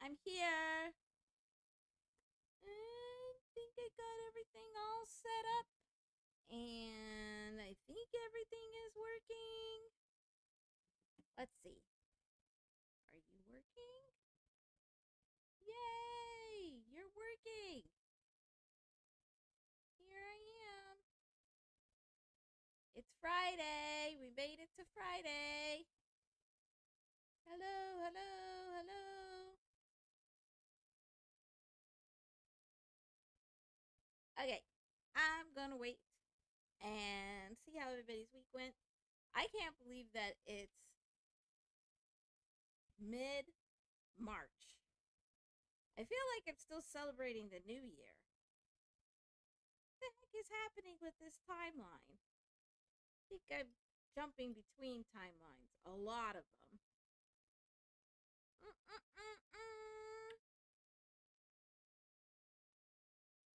I'm here. I think I got everything all set up. And I think everything is working. Let's see. Are you working? Yay! You're working. Here I am. It's Friday. We made it to Friday. Hello, hello, hello. Okay, I'm gonna wait and see how everybody's week went. I can't believe that it's mid March. I feel like I'm still celebrating the new year. What the heck is happening with this timeline? I think I'm jumping between timelines, a lot of them.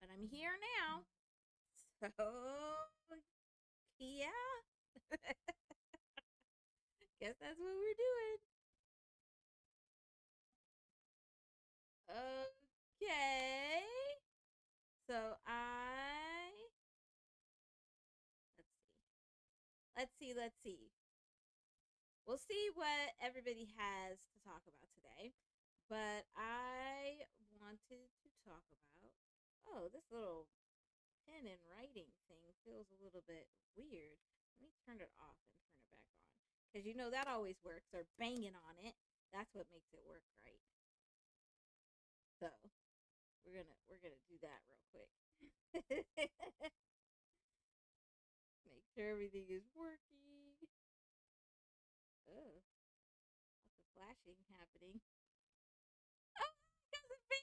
But I'm here now. So, yeah. Guess that's what we're doing. Okay. So let's see. We'll see what everybody has to talk about today. But I wanted to talk about, oh, this little pen and writing thing feels a little bit weird. Let me turn it off and turn it back on. Because you know that always works. Or banging on it. That's what makes it work right. So we're gonna do that real quick. Make sure everything is working. Oh, lots of flashing happening. Oh, cousin B.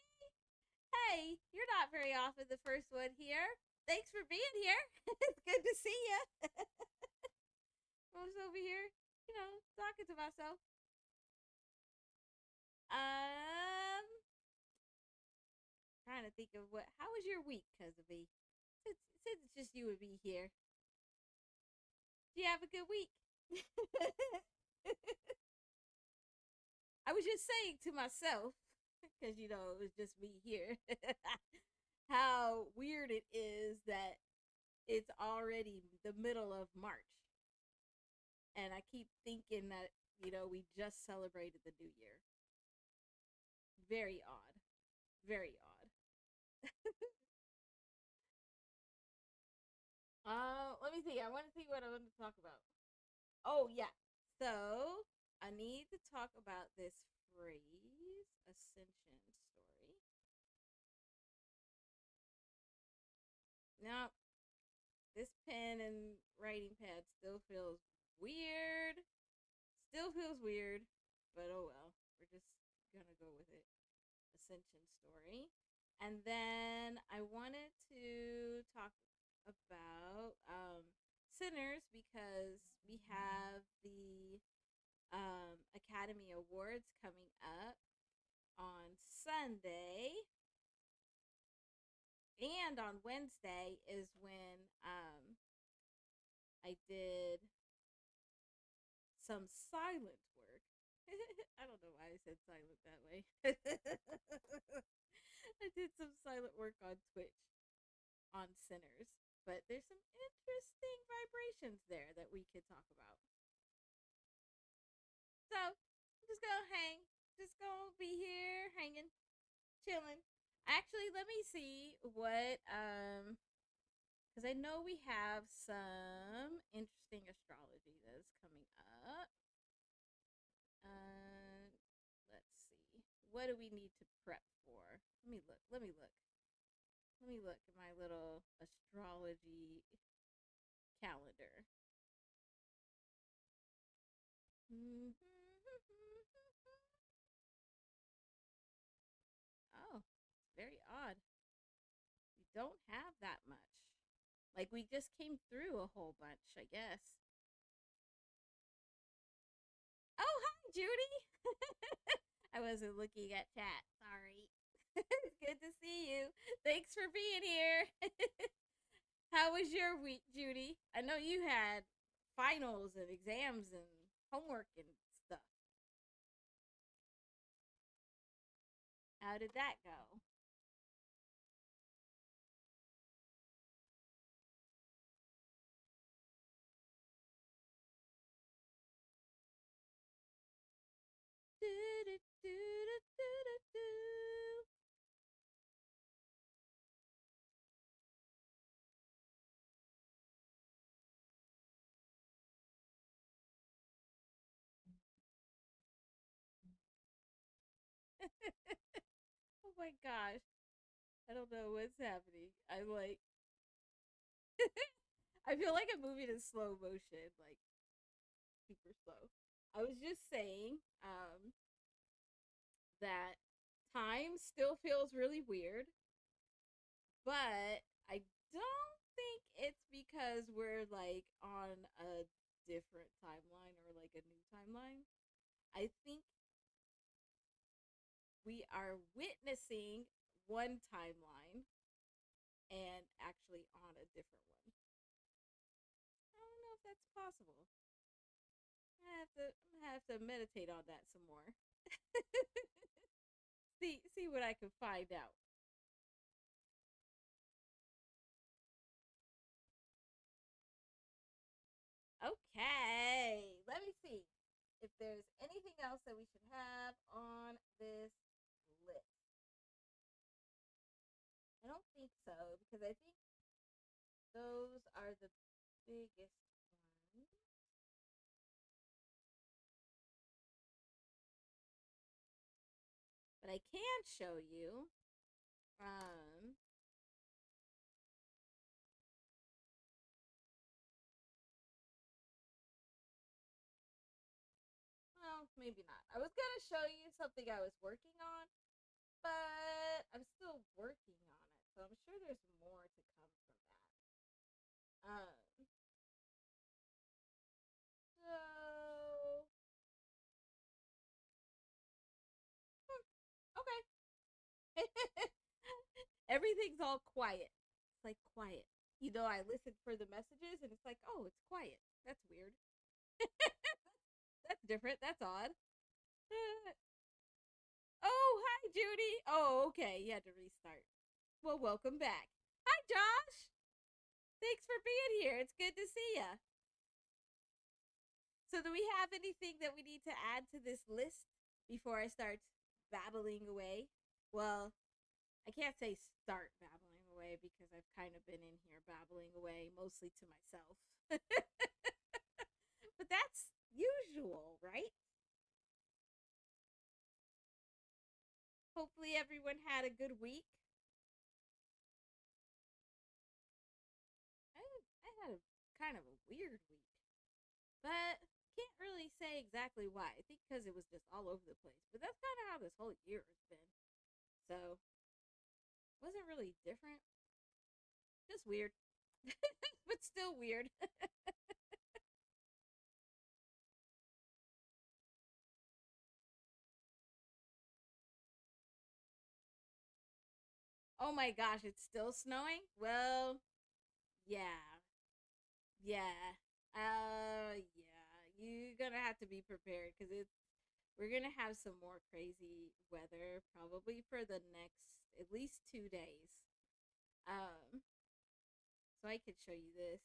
Hey, you're not very often the first one here. Thanks for being here. It's good to see you. I was over here, talking to myself. Um, Trying to think of how was your week, cousin B? Since it's just you and me here. Do you have a good week? I was just saying to myself, because it was just me here, how weird it is that it's already the middle of March. And I keep thinking that, we just celebrated the new year. Very odd. Very odd. Let me see. I want to see what I want to talk about. Oh, yeah. So, I need to talk about this phrase, Ascension Story. Now, this pen and writing pad still feels weird. Still feels weird, but oh well. We're just gonna go with it. Ascension Story. And then I wanted to talk about sinners because we have the Academy Awards coming up on Sunday. And on Wednesday is when I did some silent work. I don't know why I said silent that way. I did some silent work on Twitch on Sinners, but there's some interesting vibrations there that we could talk about. So I'm just gonna hang, just gonna be here hanging, chilling. Actually, let me see what because I know we have some interesting astrology that is coming up. Uh, let's see. What do we need to prep for? Let me look. Let me look. Let me look at my little astrology calendar. Oh, it's very odd. We don't have that much. Like we just came through a whole bunch, I guess. Oh, hi, Judy. I wasn't looking at chat. Sorry. It's good to see you. Thanks for being here. How was your week, Judy? I know you had finals and exams and homework and stuff. How did that go? Oh my gosh. I don't know what's happening. I'm like, I feel like I'm moving in slow motion, like super slow. I was just saying that time still feels really weird, but I don't think it's because we're like on a different timeline or like a new timeline. I think we are witnessing one timeline and actually on a different one. I don't know if that's possible. I'm gonna have to meditate on that some more. See what I can find out. Okay, let me see if there's anything else that we should have on this list. I don't think so because I think those are the biggest ones. But I can show you well, maybe not. I was gonna show you something I was working on, but I'm still working on it, so I'm sure there's more to come from that. So okay. Everything's all quiet. It's like quiet. I listen for the messages and it's like, oh, it's quiet. That's weird. That's different. That's odd. Oh, hi, Judy. Oh, okay. You had to restart. Well, welcome back. Hi, Josh. Thanks for being here. It's good to see you. So, do we have anything that we need to add to this list before I start babbling away? Well, I can't say start babbling away because I've kind of been in here babbling away mostly to myself. But that's usual, right? Hopefully, everyone had a good week. I had a kind of a weird week, but can't really say exactly why. I think because it was just all over the place. But that's kind of how this whole year has been. So, wasn't really different. Just weird, but still weird. Oh my gosh, it's still snowing? Well, yeah. Yeah. Yeah. You're gonna have to be prepared because we're gonna have some more crazy weather probably for the next at least 2 days. Um, so I could show you this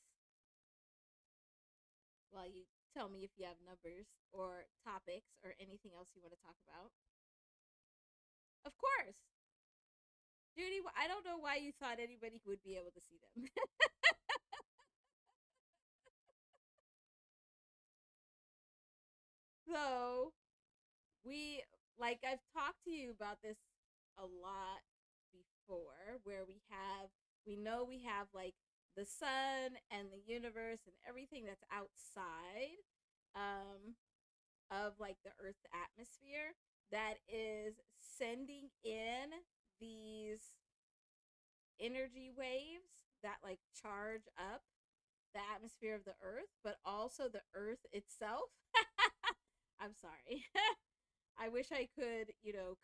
while you tell me if you have numbers or topics or anything else you want to talk about. Of course, Judy. I don't know why you thought anybody would be able to see them. So we like I've talked to you about this a lot before where we know we have like the sun and the universe and everything that's outside um of like the earth's atmosphere that is sending in these energy waves that like charge up the atmosphere of the earth but also the earth itself. I'm sorry. I wish I could,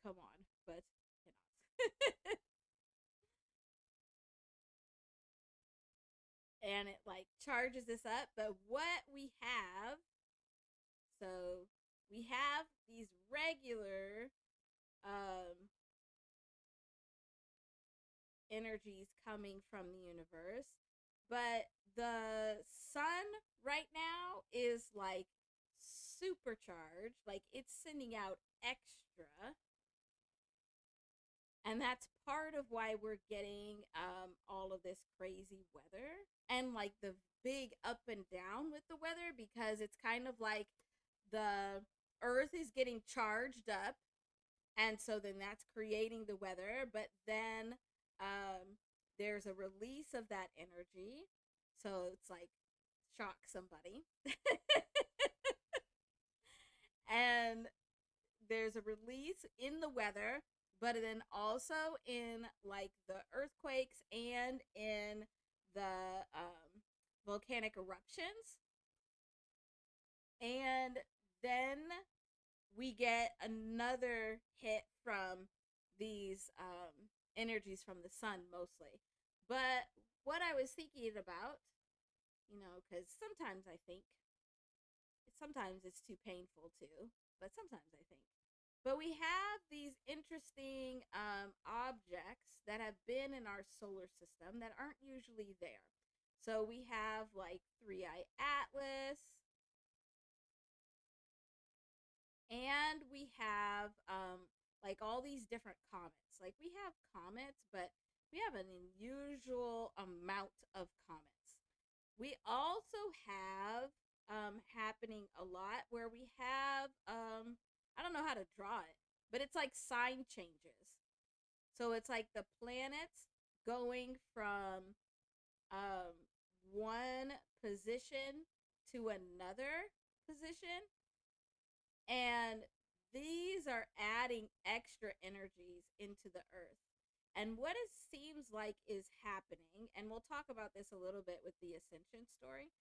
come on, but cannot. And it like charges this up. But what we have, so we have these regular energies coming from the universe, but the sun right now is like supercharged, like it's sending out extra, and that's part of why we're getting all of this crazy weather and like the big up and down with the weather, because it's kind of like the earth is getting charged up, and so then that's creating the weather, but then there's a release of that energy, so it's like shock somebody. And there's a release in the weather, but then also in like the earthquakes and in the volcanic eruptions. And then we get another hit from these energies from the sun mostly. But what I was thinking about, because sometimes it's too painful too, but sometimes I think. But we have these interesting objects that have been in our solar system that aren't usually there. So we have like Three Eye Atlas, and we have like all these different comets. Like we have comets, but we have an unusual amount of comets. We also have happening a lot where we have I don't know how to draw it, but it's like sign changes. So it's like the planets going from um, one position to another position, and these are adding extra energies into the earth. And what it seems like is happening, and we'll talk about this a little bit with the Ascension story,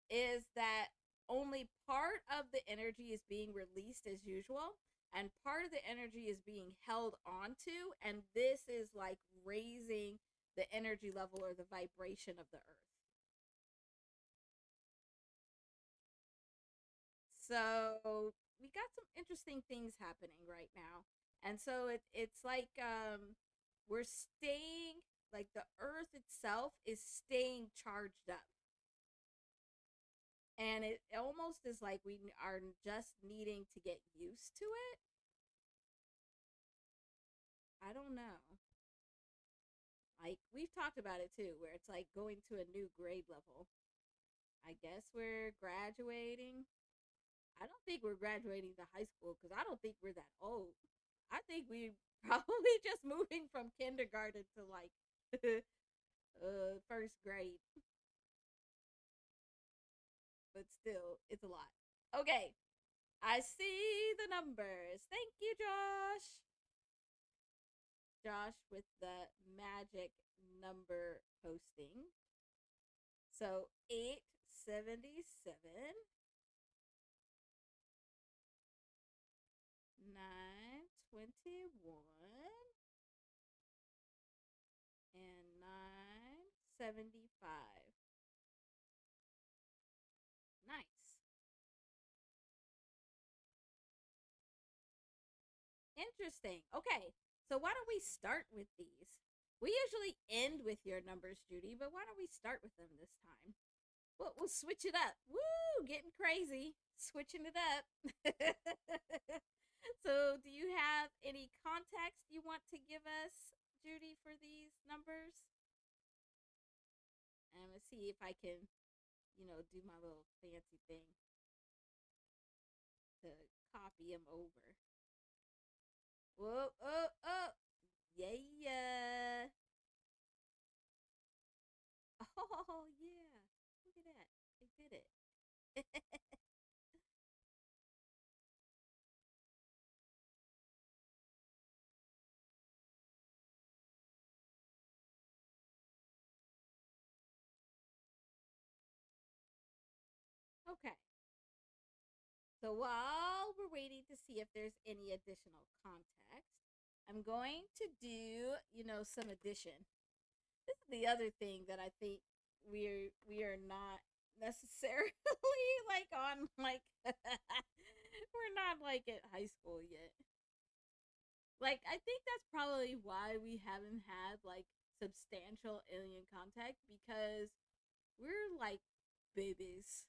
is that only part of the energy is being released as usual, and part of the energy is being held onto, and this is like raising the energy level or the vibration of the earth. So we got some interesting things happening right now. And so it's like we're staying, like the earth itself is staying charged up. And it almost is like we are just needing to get used to it. I don't know. Like we've talked about it too, where it's like going to a new grade level. I guess we're graduating. I don't think we're graduating to high school because I don't think we're that old. I think we probably just moving from kindergarten to like first grade, but still, it's a lot. Okay, I see the numbers. Thank you, Josh. Josh with the magic number posting. So 877, 921, and 975. Nice. Interesting. Okay, so why don't we start with these? We usually end with your numbers, Judy, but why don't we start with them this time? We'll switch it up. Woo! Getting crazy. Switching it up. So, do you have any context you want to give us, Judy, for these numbers? And let's see if I can, do my little fancy thing to copy them over. Whoa, oh, oh. Yeah. Oh, yeah. Look at that. I did it. Okay. So while we're waiting to see if there's any additional context, I'm going to do, some addition. This is the other thing that I think we are not necessarily like on like we're not like at high school yet. Like I think that's probably why we haven't had like substantial alien contact because we're like babies.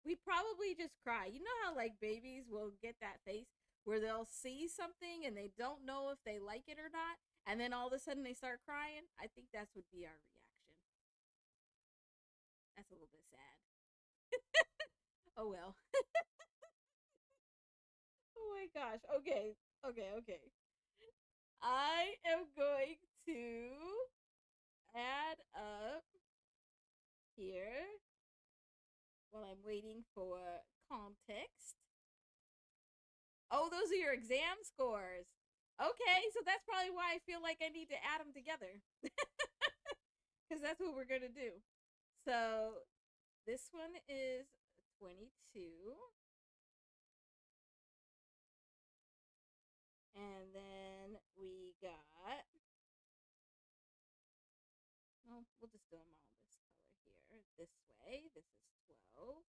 We probably just cry. You know how like babies will get that face where they'll see something and they don't know if they like it or not, and then all of a sudden they start crying? I think that's would be our reaction. That's a little bit sad. Oh well. Oh my gosh. Okay. Okay, okay. I am going to add up here while I'm waiting for context. Oh, those are your exam scores. Okay, so that's probably why I feel like I need to add them together. Because that's what we're going to do. So this one is 22. And then we got. Well, we'll just do them all this color here. This way. This is 12.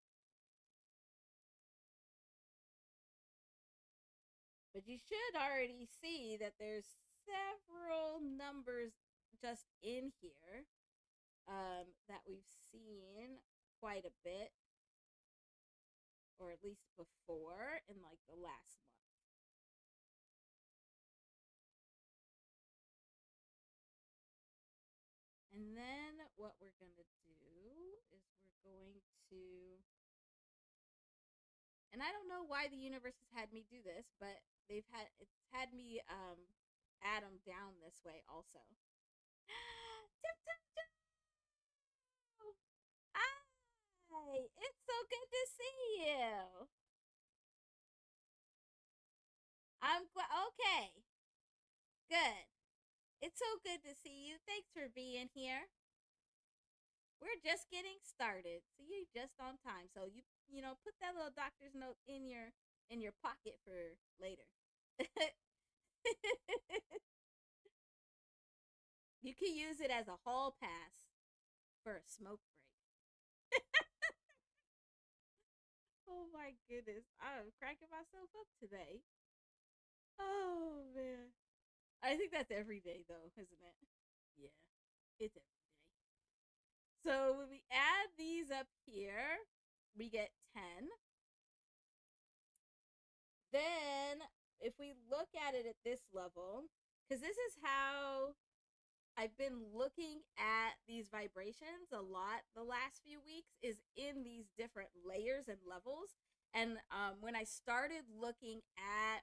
But you should already see that there's several numbers just in here that we've seen quite a bit, or at least before in like the last month. And then what we're going to do is we're going to, and I don't know why the universe has had me do this, but it's had me add them down this way also. Hi, it's so good to see you. I'm glad. Okay, good. It's so good to see you. Thanks for being here. We're just getting started, so you just on time. So you know put that little doctor's note in your pocket for later. You can use it as a hall pass for a smoke break. Oh my goodness, I'm cracking myself up today. Oh man, I think that's every day though, isn't it? Yeah, it's every day. So when we add these up here, we get 10. Then if we look at it at this level, because this is how I've been looking at these vibrations a lot the last few weeks, is in these different layers and levels. And when I started looking at,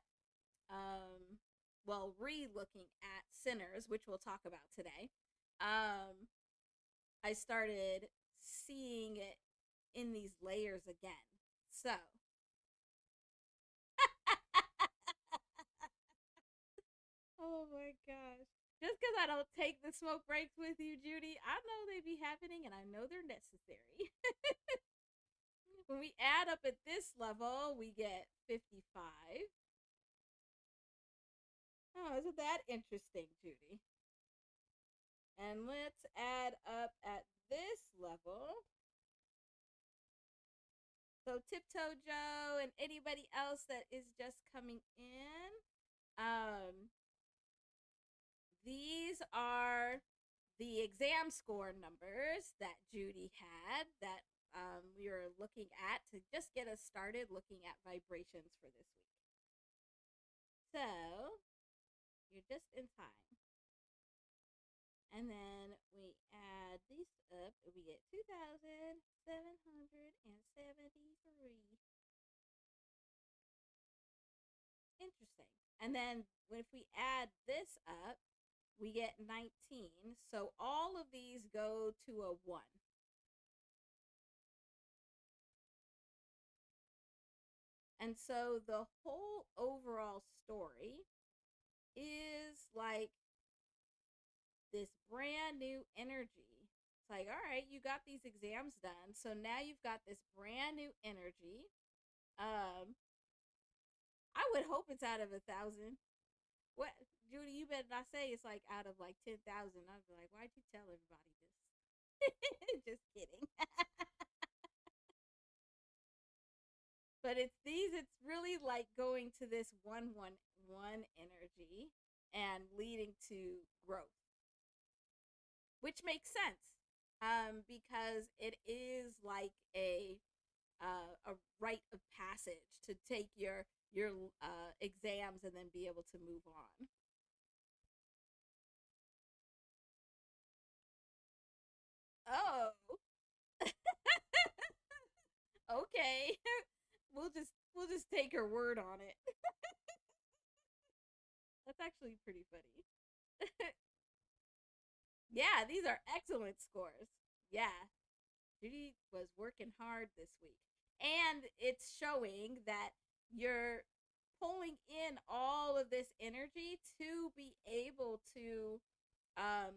well, re-looking at sinners, which we'll talk about today, I started seeing it in these layers again. So oh my gosh. Just because I don't take the smoke breaks with you, Judy, I know they be happening and I know they're necessary. When we add up at this level, we get 55. Oh, isn't that interesting, Judy? And let's add up at this level. So, Tiptoe Joe and anybody else that is just coming in, these are the exam score numbers that Judy had that we were looking at to just get us started looking at vibrations for this week. So you're just in time. And then we add these up and we get 2,773. Interesting. And then if we add this up, we get 19. So all of these go to a 1. And so the whole overall story is like this brand new energy. It's like, all right, you got these exams done. So now you've got this brand new energy. I would hope it's out of 1,000. What, Judy, you better not say it's like out of like 10,000. I'd be like, why'd you tell everybody this? Just kidding. But it's really like going to this 111 energy and leading to growth. which makes sense, because it is like a rite of passage to take your exams and then be able to move on. Oh, okay. We'll just take her word on it. That's actually pretty funny. Yeah, these are excellent scores. Yeah, Judy was working hard this week. And it's showing that you're pulling in all of this energy to be able to um,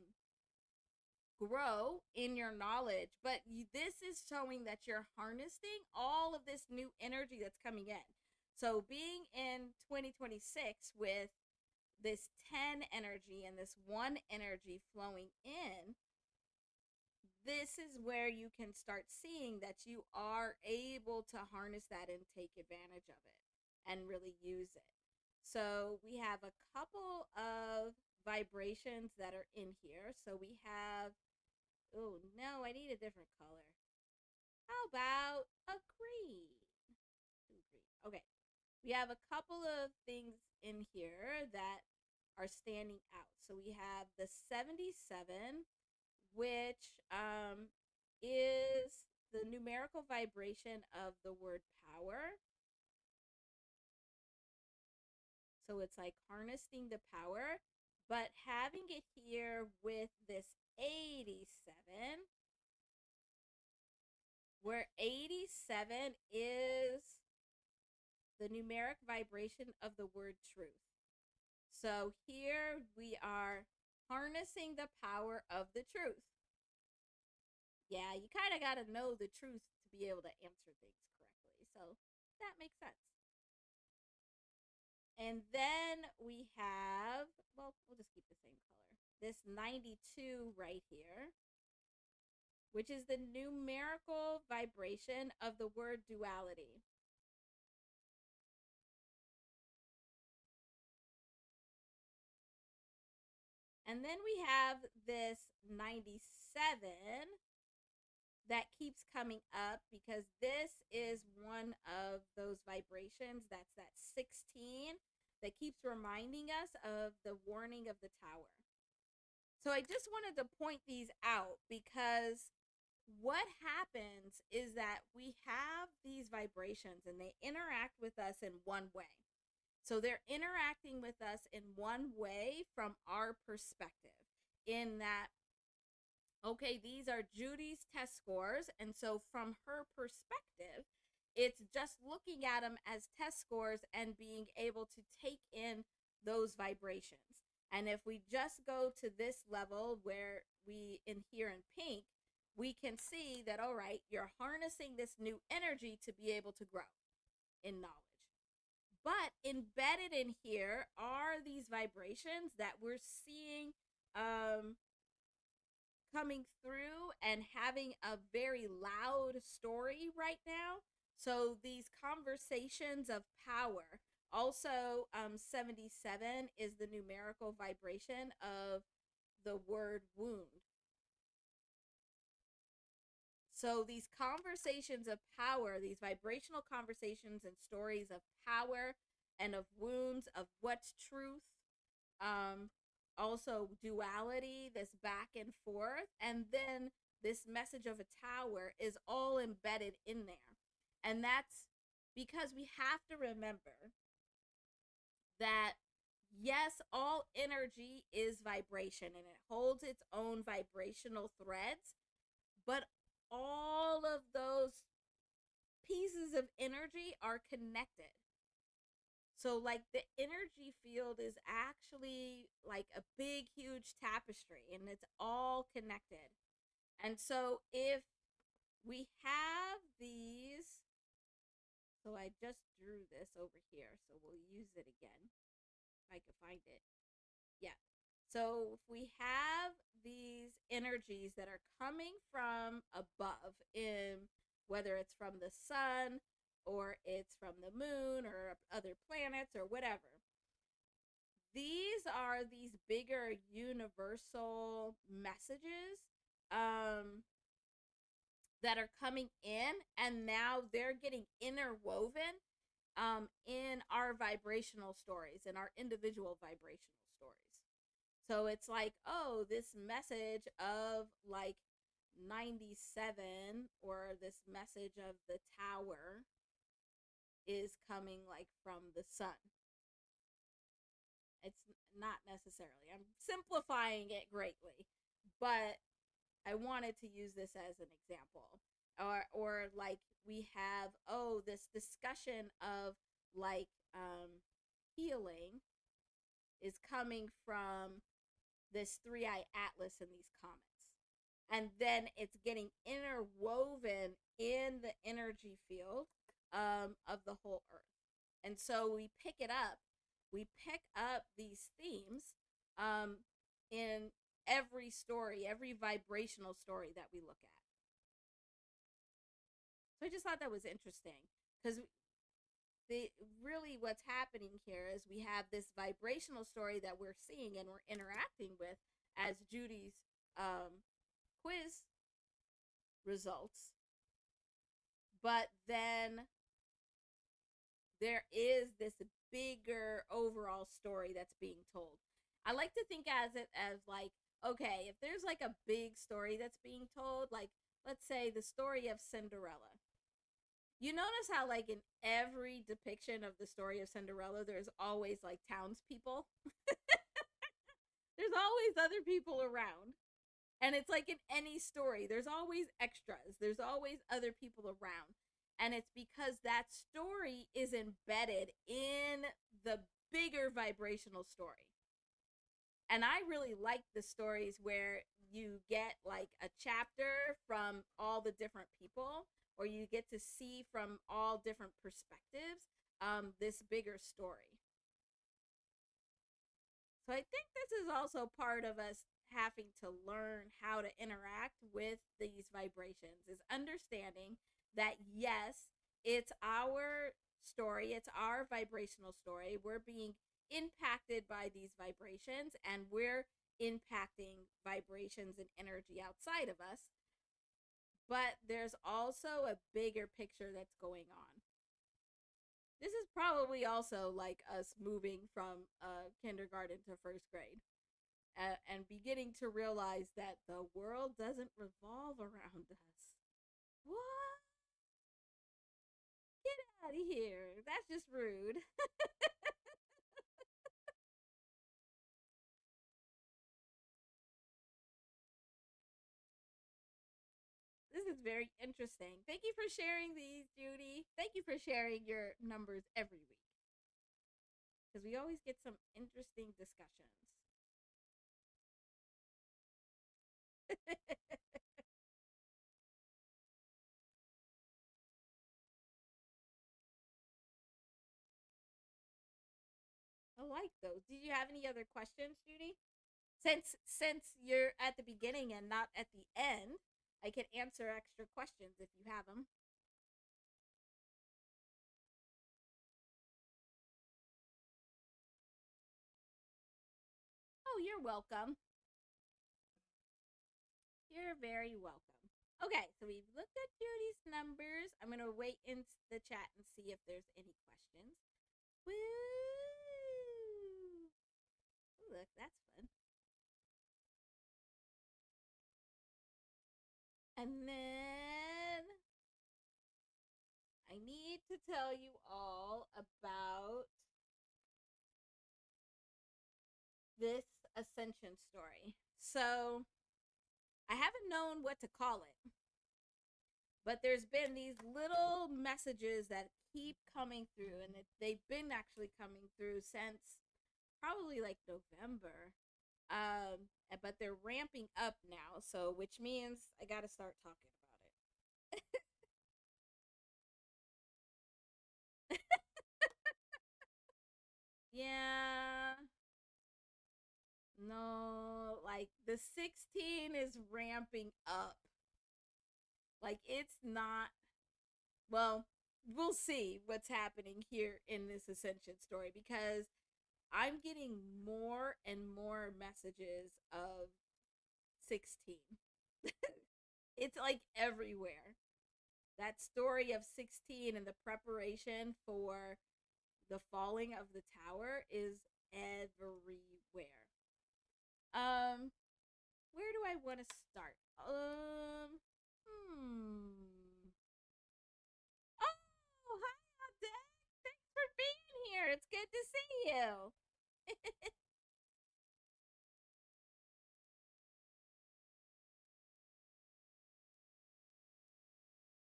grow in your knowledge. But this is showing that you're harnessing all of this new energy that's coming in. So being in 2026 with this 10 energy and this 1 energy flowing in, this is where you can start seeing that you are able to harness that and take advantage of it and really use it. So we have a couple of vibrations that are in here. So we have, oh no, I need a different color. How about a green? Green. Okay. We have a couple of things in here that are standing out. So we have the 77, which is the numerical vibration of the word power. So it's like harnessing the power, but having it here with this 87, where 87 is the numeric vibration of the word truth. So here we are harnessing the power of the truth. Yeah, you kind of got to know the truth to be able to answer things correctly. So that makes sense. And then we have, well, we'll just keep the same color. This 92 right here, which is the numerical vibration of the word duality. And then we have this 97 that keeps coming up because this is one of those vibrations. That's that 16 that keeps reminding us of the warning of the tower. So I just wanted to point these out because what happens is that we have these vibrations and they interact with us in one way. So they're interacting with us in one way from our perspective, in that, okay, these are Judy's test scores. And so from her perspective, it's just looking at them as test scores and being able to take in those vibrations. And if we just go to this level where we in here in pink, we can see that, all right, you're harnessing this new energy to be able to grow in knowledge. But embedded in here are these vibrations that we're seeing coming through and having a very loud story right now. So these conversations of power. Also, 77 is the numerical vibration of the word wound. So these conversations of power, these vibrational conversations and stories of power and of wounds, of what's truth, also duality, this back and forth, and then this message of a tower is all embedded in there. And that's because we have to remember that, yes, all energy is vibration and it holds its own vibrational threads, but all of those pieces of energy are connected. So like the energy field is actually like a big, huge tapestry and it's all connected. And so if we have these, so I just drew this over here, so we'll use it again if I can find it. Yeah. So if we have these energies that are coming from above, in whether it's from the sun or it's from the moon or other planets or whatever, these are these bigger universal messages um, that are coming in, and now they're getting interwoven in our vibrational stories, in our individual vibrational stories. So it's like, oh, this message of like 97, or this message of the tower, is coming like from the sun. It's not necessarily. I'm simplifying it greatly, but I wanted to use this as an example. Or like we have, oh, this discussion of like healing is coming from this three-eye atlas in these comics. And then it's getting interwoven in the energy field of the whole earth. And so we pick it up. We pick up these themes in every story, every vibrational story that we look at. So I just thought that was interesting, because really what's happening here is we have this vibrational story that we're seeing and we're interacting with as Judy's quiz results. But then there is this bigger overall story that's being told. I like to think as it as like, okay, if there's like a big story that's being told, like let's say the story of Cinderella. You notice how like in every depiction of the story of Cinderella, there's always like townspeople. There's always other people around. And it's like in any story, there's always extras. There's always other people around. And it's because that story is embedded in the bigger vibrational story. And I really like the stories where you get like a chapter from all the different people, or you get to see from all different perspectives this bigger story. So I think this is also part of us having to learn how to interact with these vibrations, is understanding that yes, it's our story, it's our vibrational story. We're being impacted by these vibrations, and we're impacting vibrations and energy outside of us. But there's also a bigger picture that's going on. This is probably also like us moving from kindergarten to first grade, and beginning to realize that the world doesn't revolve around us. What? Get out of here. That's just rude. This is very interesting. Thank you for sharing these, Judy. Thank you for sharing your numbers every week, because we always get some interesting discussions. I like those. Did you have any other questions, Judy? Since you're at the beginning and not at the end, I can answer extra questions if you have them. Oh, you're welcome. You're very welcome. Okay, so we've looked at Judy's numbers. I'm going to wait in the chat and see if there's any questions. Woo! Ooh, look, that's fun. And then I need to tell you all about this Ascension story. So I haven't known what to call it, but there's been these little messages that keep coming through, and they've been actually coming through since probably like November. But they're ramping up now, so which means I got to start talking about it. Yeah. No, like the 16 is ramping up. Like it's not, well, we'll see what's happening here in this Ascension story, because I'm getting more and more messages of 16. It's like everywhere. That story of 16 and the preparation for the falling of the tower is everywhere. Um, where do I want to start? Hmm. Oh, hi, Dad. Thanks for being here. It's good to see you.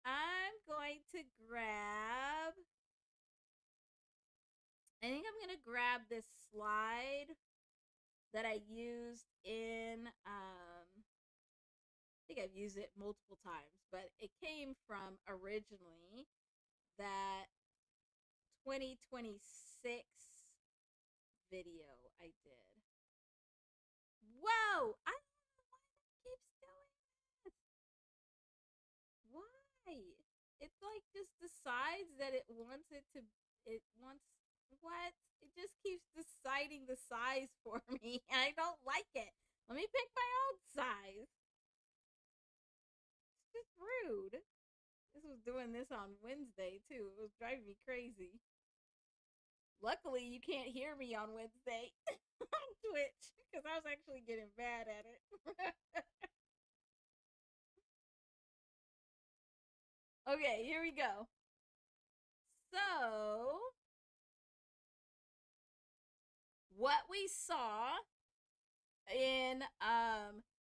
I'm going to grab. I think I'm gonna grab this slide that I used in. I think I've used it multiple times, but it came from originally that 2026 video I did. Whoa! I don't know why that keeps doing this. Why? It like just decides that it wants it to. It wants what? It just keeps deciding the size for me, and I don't like it. Let me pick my own size. It's just rude. This was doing this on Wednesday too. It was driving me crazy. Luckily, you can't hear me on Wednesday on Twitch because I was actually getting bad at it. Okay, here we go. So, what we saw in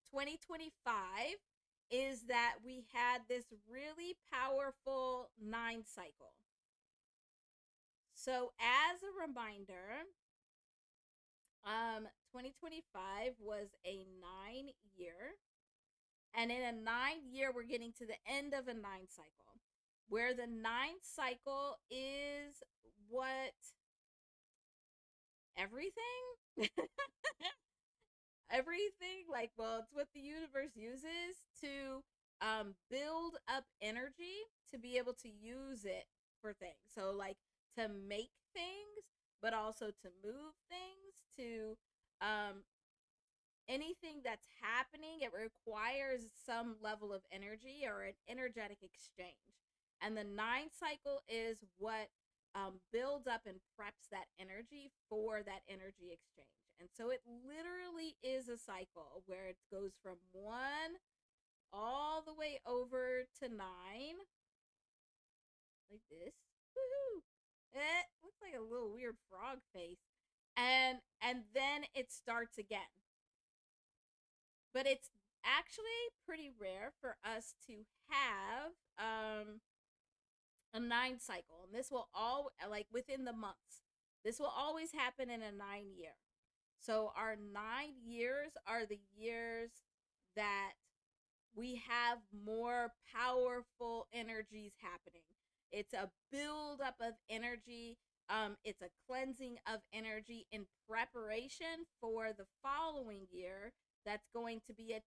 2025 is that we had this really powerful 9 cycle. So, as a reminder, 2025 was a 9 year. And in a 9 year, we're getting to the end of a 9 cycle, where the 9 cycle is what everything, everything, like, well, it's what the universe uses to build up energy to be able to use it for things. So, like, to make things, but also to move things, to anything that's happening, it requires some level of energy or an energetic exchange. And the 9 cycle is what builds up and preps that energy for that energy exchange. And so it literally is a cycle where it goes from 1 all the way over to 9, like this. Woohoo! Looks like a little weird frog face. And then it starts again. But it's actually pretty rare for us to have a 9 cycle, and this will all, like, within the months. This will always happen in a 9 year. So our 9 years are the years that we have more powerful energies happening. It's a buildup of energy. It's a cleansing of energy in preparation for the following year. That's going to be a 10,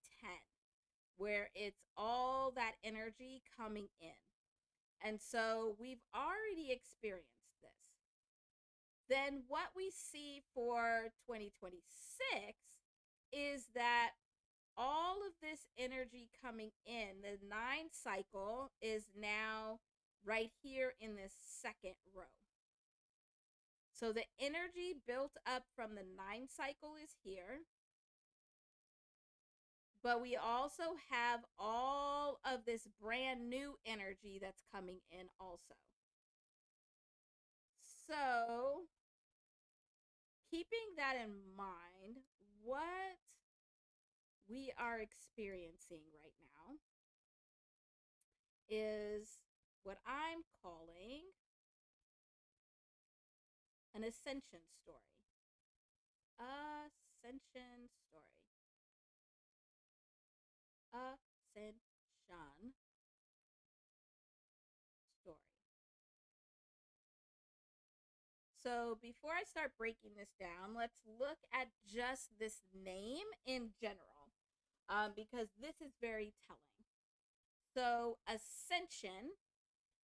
where it's all that energy coming in. And so we've already experienced this. Then what we see for 2026 is that all of this energy coming in, the 9 cycle is now right here in this second row. So the energy built up from the 9 cycle is here. But we also have all of this brand new energy that's coming in also. So, keeping that in mind, what we are experiencing right now is what I'm calling an ascension story. Ascension story. Ascension story. So before I start breaking this down, let's look at just this name in general, because this is very telling. So Ascension,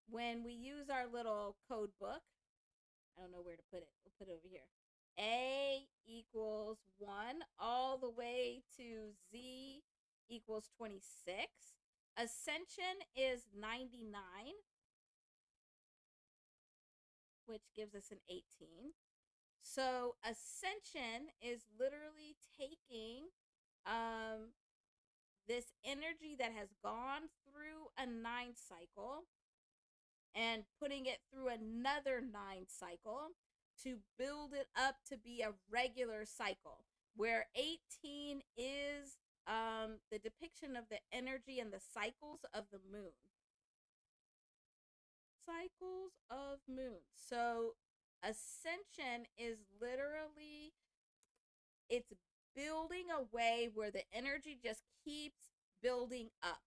when we use our little code book, I don't know where to put it. We'll put it over here. A equals 1 all the way to Z equals 26. Ascension is 99, which gives us an 18. So ascension is literally taking this energy that has gone through a 9 cycle and putting it through another 9 cycle to build it up to be a regular cycle, where 18 is the depiction of the energy and the cycles of the moon. Cycles of moon. So ascension is literally, it's building a way where the energy just keeps building up.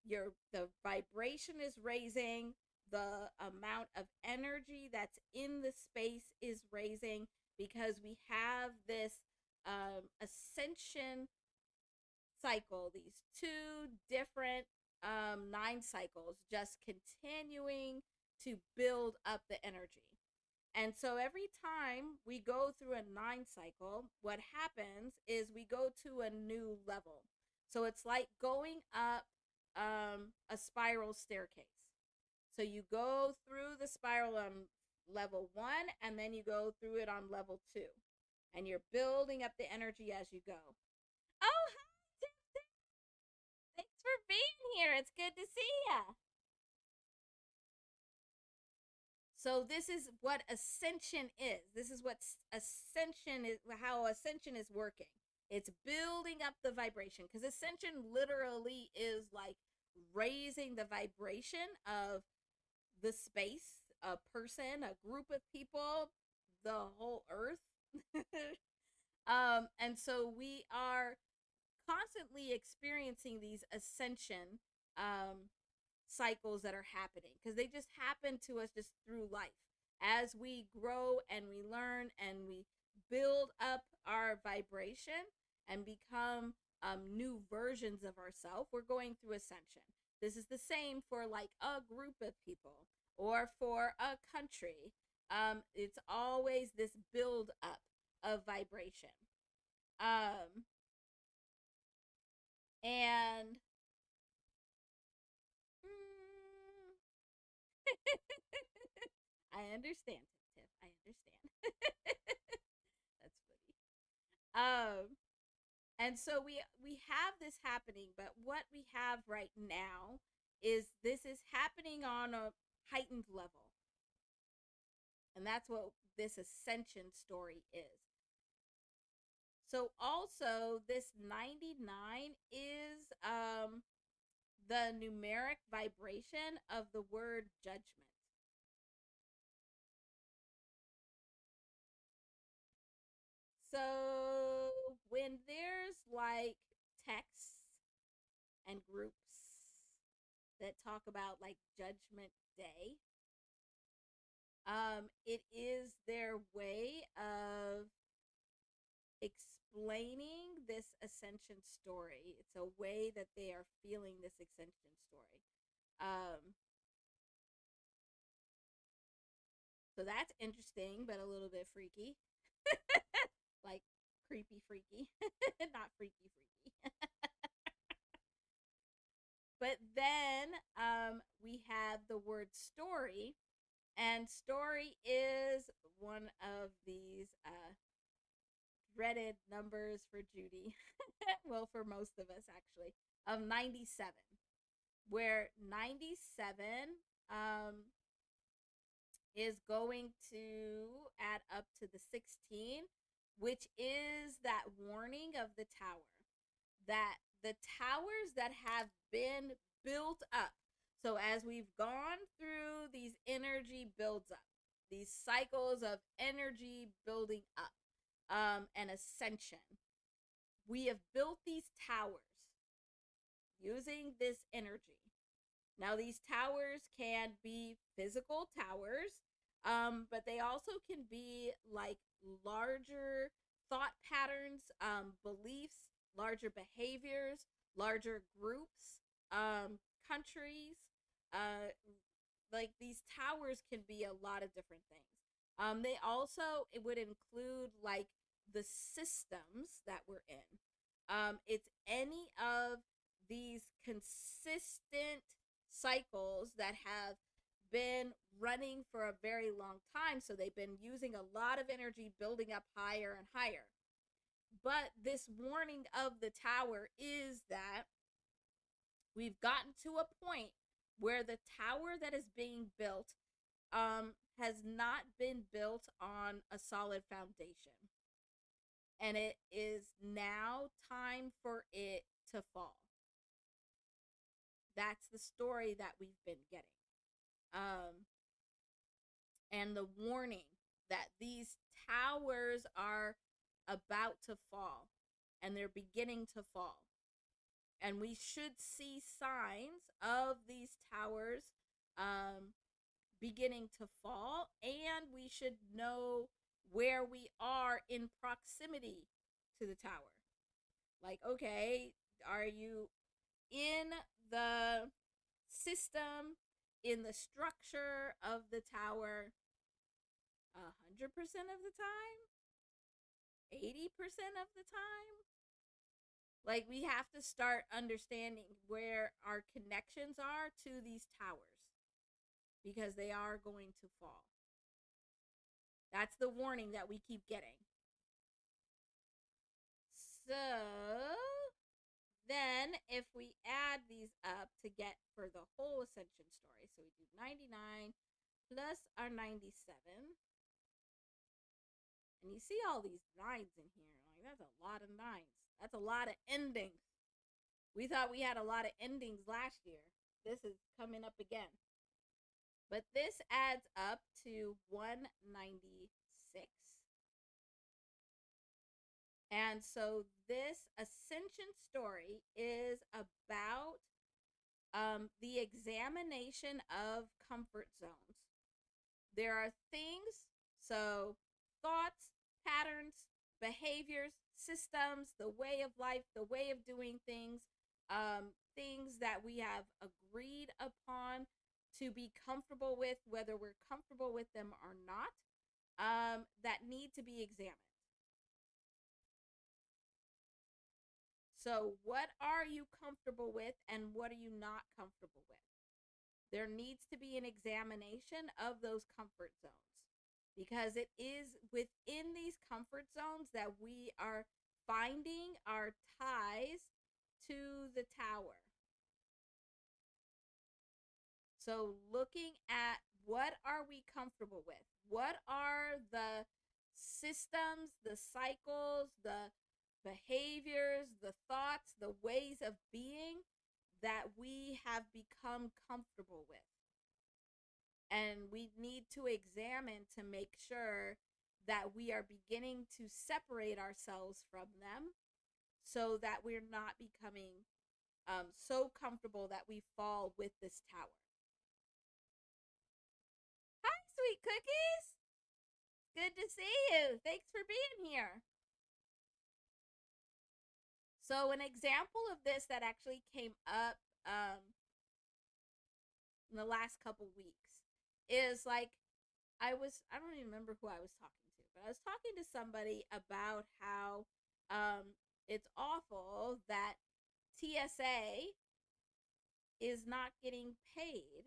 The vibration is raising, the amount of energy that's in the space is raising, because we have this ascension cycle, these two different 9 cycles just continuing to build up the energy. And so every time we go through a 9 cycle, what happens is we go to a new level. So it's like going up a spiral staircase. So you go through the spiral on level 1, and then you go through it on level 2. And you're building up the energy as you go. Oh, hi, thanks for being here. It's good to see ya. So this is what ascension is. This is what ascension is, how ascension is working. It's building up the vibration, because ascension literally is like raising the vibration of the space, a person, a group of people, the whole earth. And so we are constantly experiencing these ascension cycles that are happening, because they just happen to us just through life. As we grow and we learn and we build up our vibration and become new versions of ourselves, we're going through ascension. This is the same for like a group of people or for a country. It's always this build up of vibration. And I understand, Tiff. I understand. That's funny. And so we have this happening, but what we have right now is this is happening on a heightened level. And that's what this ascension story is. So also this 99 is the numeric vibration of the word judgment. So when there's like texts and groups that talk about like Judgment Day, it is their way of explaining this ascension story. It's a way that they are feeling this ascension story. So that's interesting, but a little bit freaky. Like creepy freaky. Not freaky freaky. But then we have the word story, and story is one of these dreaded numbers for Judy. Well, for most of us actually, of 97, where 97 is going to add up to the 16, which is that warning of the tower, that the towers that have been built up. So as we've gone through these energy builds up, these cycles of energy building up, and ascension, we have built these towers using this energy. Now these towers can be physical towers, but they also can be like larger thought patterns, beliefs, larger behaviors, larger groups, countries. Like these towers can be a lot of different things. They also, it would include like the systems that we're in. It's any of these consistent cycles that have been running for a very long time. So they've been using a lot of energy building up higher and higher. But this warning of the tower is that we've gotten to a point where the tower that is being built has not been built on a solid foundation. And it is now time for it to fall. That's the story that we've been getting. And the warning that these towers are about to fall and they're beginning to fall. And we should see signs of these towers beginning to fall, and we should know where we are in proximity to the tower. Like, okay, are you in the system, in the structure of the tower 100% of the time? 80% of the time? Like, we have to start understanding where our connections are to these towers, because they are going to fall. That's the warning that we keep getting. So then if we add these up to get for the whole Ascension story, so we do 99 plus our 97. And you see all these nines in here. Like, that's a lot of nines. That's a lot of endings. We thought we had a lot of endings last year. This is coming up again. But this adds up to 196. And so this Ascension story is about the examination of comfort zones. There are things, so thoughts, patterns, behaviors, systems, the way of life, the way of doing things, things that we have agreed upon to be comfortable with, whether we're comfortable with them or not, that need to be examined. So what are you comfortable with and what are you not comfortable with? There needs to be an examination of those comfort zones, because it is within these comfort zones that we are finding our ties to the tower. So looking at what are we comfortable with? What are the systems, the cycles, the behaviors, the thoughts, the ways of being that we have become comfortable with? And we need to examine to make sure that we are beginning to separate ourselves from them, so that we're not becoming so comfortable that we fall with this tower. Hi, sweet cookies. Good to see you. Thanks for being here. So an example of this that actually came up in the last couple weeks is like, I don't even remember who I was talking to, but I was talking to somebody about how it's awful that TSA is not getting paid,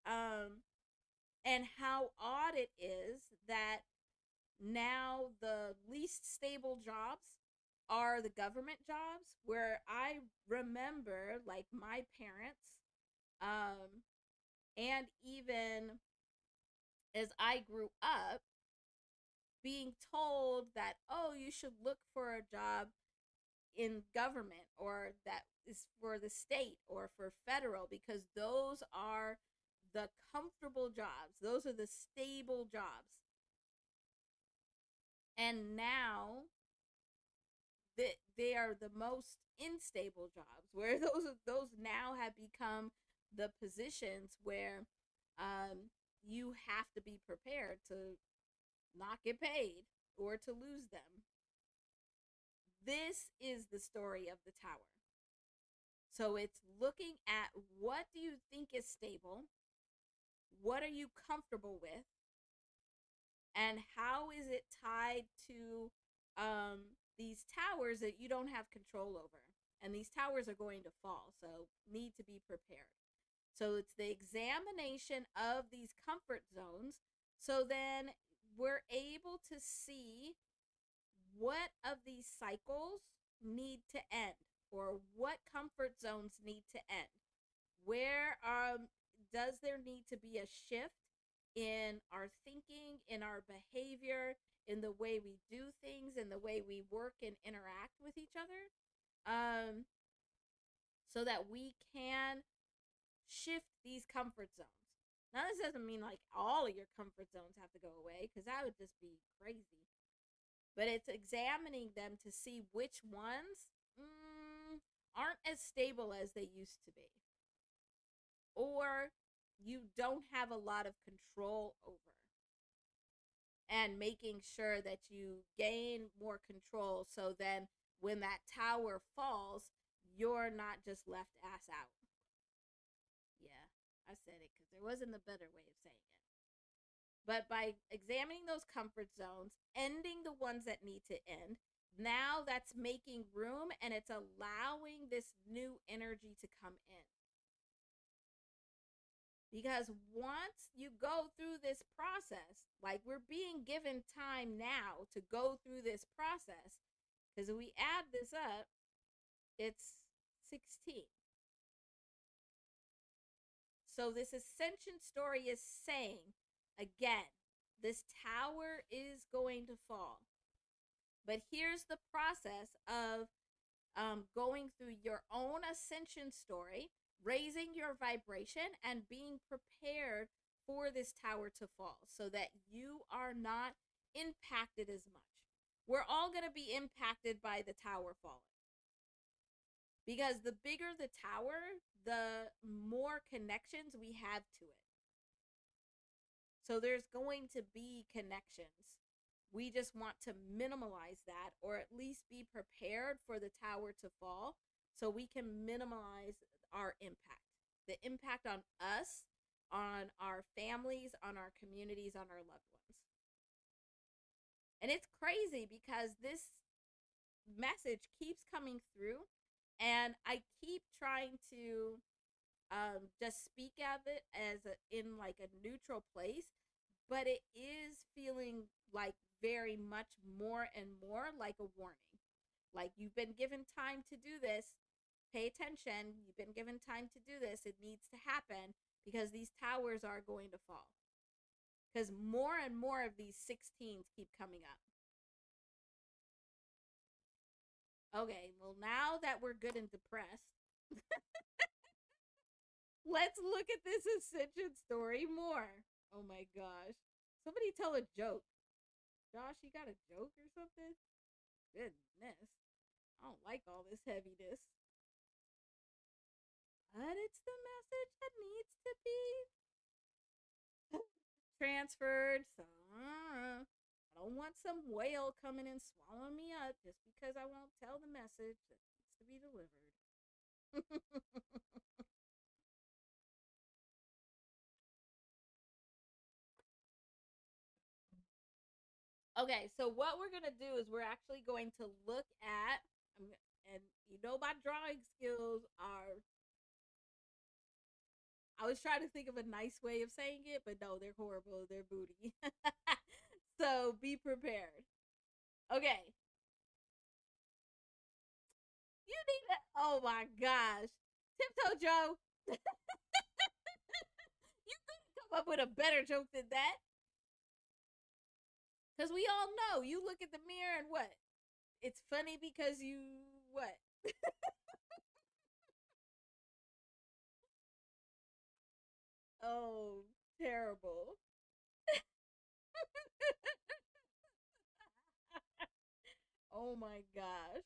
and how odd it is that now the least stable jobs are the government jobs, where I remember like my parents, and even as I grew up, being told that, oh, you should look for a job in government, or that is for the state or for federal, because those are the comfortable jobs. Those are the stable jobs. And now they are the most unstable jobs, where those now have become the positions where you have to be prepared to not get paid or to lose them. This is the story of the tower. So it's looking at, what do you think is stable? What are you comfortable with? And how is it tied to these towers that you don't have control over? And these towers are going to fall, so need to be prepared. So it's the examination of these comfort zones. So then we're able to see what of these cycles need to end, or what comfort zones need to end. Where does there need to be a shift in our thinking, in our behavior, in the way we do things, in the way we work and interact with each other, so that we can shift these comfort zones. Now, this doesn't mean like all of your comfort zones have to go away, because that would just be crazy. But it's examining them to see which ones aren't as stable as they used to be, or you don't have a lot of control over, and making sure that you gain more control, so then when that tower falls, you're not just left ass out. Yeah, I said it because there wasn't a better way of saying it. But by examining those comfort zones, ending the ones that need to end, now that's making room, and it's allowing this new energy to come in. Because once you go through this process, like we're being given time now to go through this process, because if we add this up, it's 16. So this ascension story is saying, again, this tower is going to fall. But here's the process of going through your own ascension story, raising your vibration, and being prepared for this tower to fall, so that you are not impacted as much. We're all going to be impacted by the tower falling. Because the bigger the tower, the more connections we have to it. So there's going to be connections. We just want to minimize that, or at least be prepared for the tower to fall, so we can minimize our impact. The impact on us, on our families, on our communities, on our loved ones. And it's crazy because this message keeps coming through, and I keep trying to just speak of it as in like a neutral place, but it is feeling like very much more and more like a warning. Like, you've been given time to do this. Pay attention. You've been given time to do this. It needs to happen, because these towers are going to fall. Because more and more of these 16s keep coming up. Okay, well, now that we're good and depressed, let's look at this ascension story more. Oh my gosh. Somebody tell a joke. Josh, you got a joke or something? Goodness. I don't like all this heaviness. But it's the message that needs to be transferred. So I don't want some whale coming and swallowing me up just because I won't tell the message that needs to be delivered. Okay, so what we're gonna do is we're actually going to look at, and you know my drawing skills are. I was trying to think of a nice way of saying it, but no, they're horrible. They're booty. So be prepared. Okay, you need to. Oh my gosh, Tiptoe Joe, you couldn't come up with a better joke than that. Because we all know you look at the mirror and what? It's funny because you what? Oh, terrible. Oh my gosh.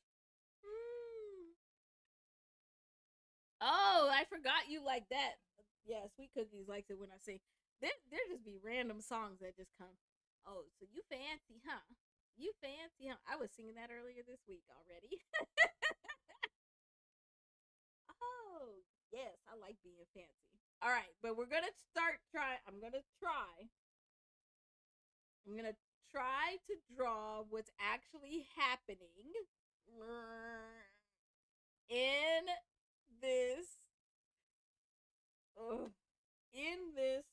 Mm. Oh, I forgot you like that. Yeah, Sweet Cookies likes it when I sing. There just be random songs that just come. Oh, so you fancy, huh? You fancy, huh? I was singing that earlier this week already. Oh, yes, I like being fancy. All right, but we're gonna start try. I'm gonna try. I'm going to try to draw what's actually happening in this in this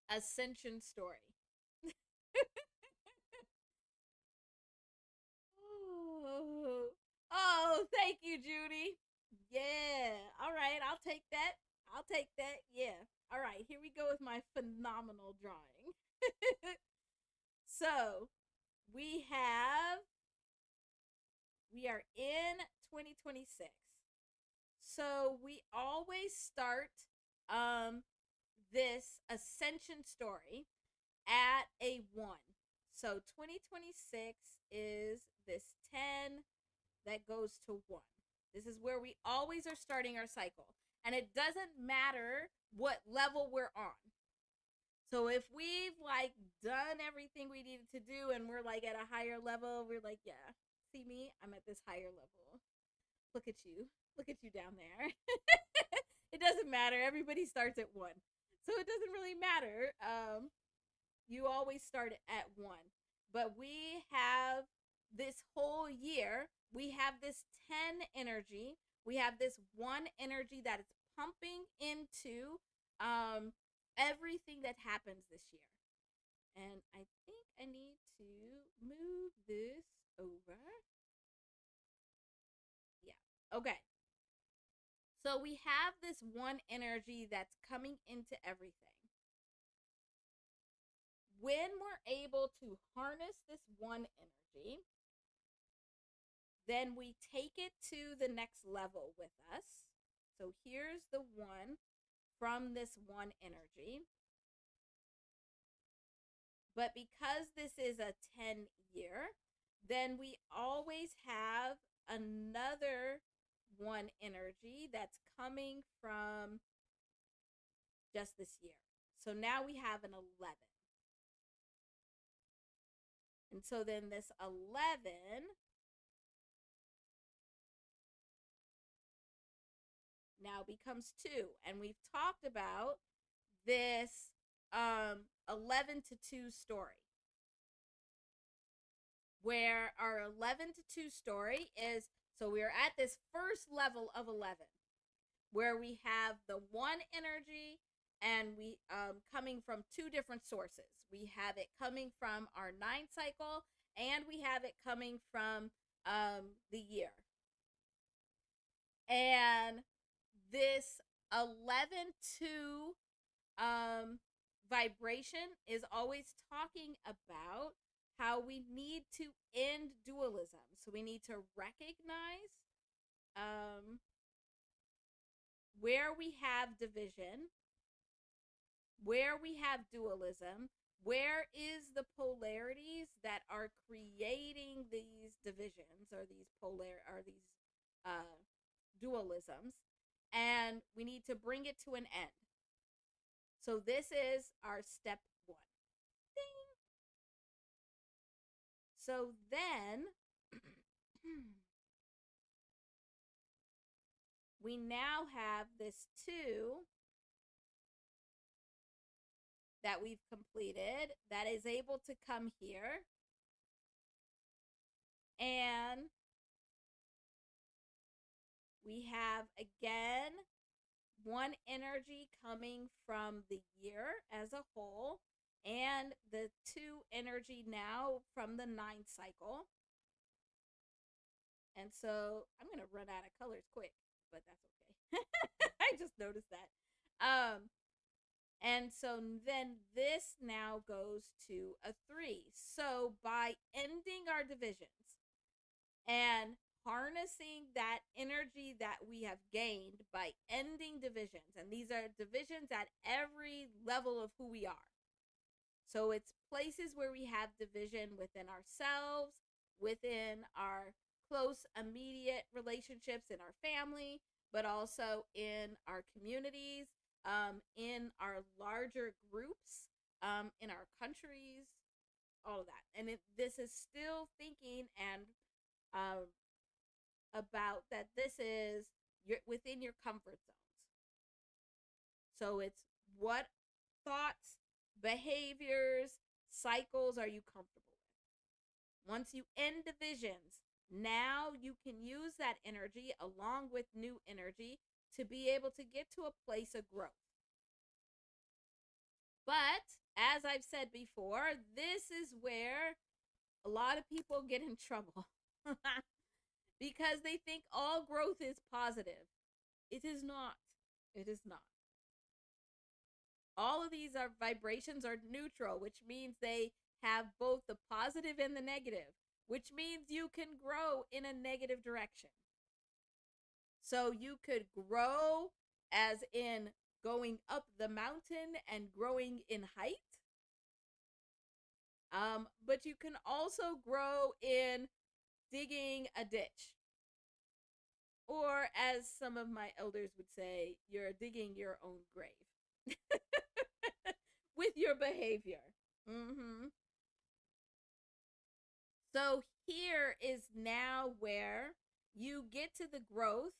Ascension Story. Oh, thank you, Judy. Yeah. All right, I'll take that. I'll take that. Yeah. All right, here we go with my phenomenal drawing. So, we have we are in 2026. So, we always start um this Ascension Story at a 1. So 2026 is this 10 that goes to 1. This is where we always are starting our cycle. And it doesn't matter what level we're on. So if we've like done everything we needed to do and we're like at a higher level, we're like, yeah, see me? I'm at this higher level. Look at you. Look at you down there. It doesn't matter. Everybody starts at 1. So it doesn't really matter. You always start at 1. But we have this whole year, we have this 10 energy. We have this 1 energy that is pumping into everything that happens this year. And I think I need to move this over. Yeah. Okay. So we have this 1 energy that's coming into everything. When we're able to harness this 1 energy, then we take it to the next level with us. So here's the 1 from this 1 energy. But because this is a 10 year, then we always have another 1 energy that's coming from just this year. So now we have an 11. And so then this 11 now becomes 2. And we've talked about this 11 to 2 story, where our 11 to 2 story is, so we're at this first level of 11, where we have the 1 energy and we coming from 2 different sources. We have it coming from our 9 cycle and we have it coming from the year. And this 11-2 vibration is always talking about how we need to end dualism. So we need to recognize where we have division, where we have dualism, where is the polarities that are creating these divisions or these dualisms, and we need to bring it to an end. So this is our step 1. Ding. So then we now have this 2 that we've completed that is able to come here. And we have again 1 energy coming from the year as a whole and the 2 energy now from the 9th cycle. And so I'm going to run out of colors quick, but that's okay. I just noticed that. And so then this now goes to a 3. So by ending our divisions and harnessing that energy that we have gained by ending divisions, and these are divisions at every level of who we are. So it's places where we have division within ourselves, within our close, immediate relationships in our family, but also in our communities, in our larger groups, in our countries, all of that. And this is still thinking and about that this is within your comfort zones. So it's what thoughts, behaviors, cycles are you comfortable with? Once you end divisions, now you can use that energy along with new energy to be able to get to a place of growth. But as I've said before, this is where a lot of people get in trouble because they think all growth is positive. It is not. It is not. All of these are vibrations are neutral, which means they have both the positive and the negative, which means you can grow in a negative direction. So you could grow as in going up the mountain and growing in height. But you can also grow in digging a ditch. Or as some of my elders would say, you're digging your own grave with your behavior. So here is now where you get to the growth,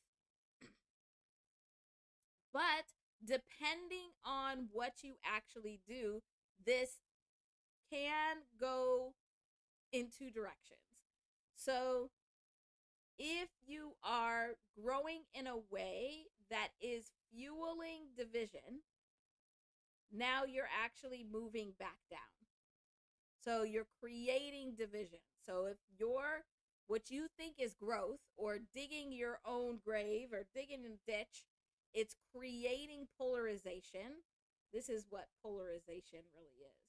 but depending on what you actually do, this can go in two directions. So if you are growing in a way that is fueling division, now you're actually moving back down. So you're creating division. So if you're what you think is growth or digging your own grave or digging a ditch, it's creating polarization. This is what polarization really is.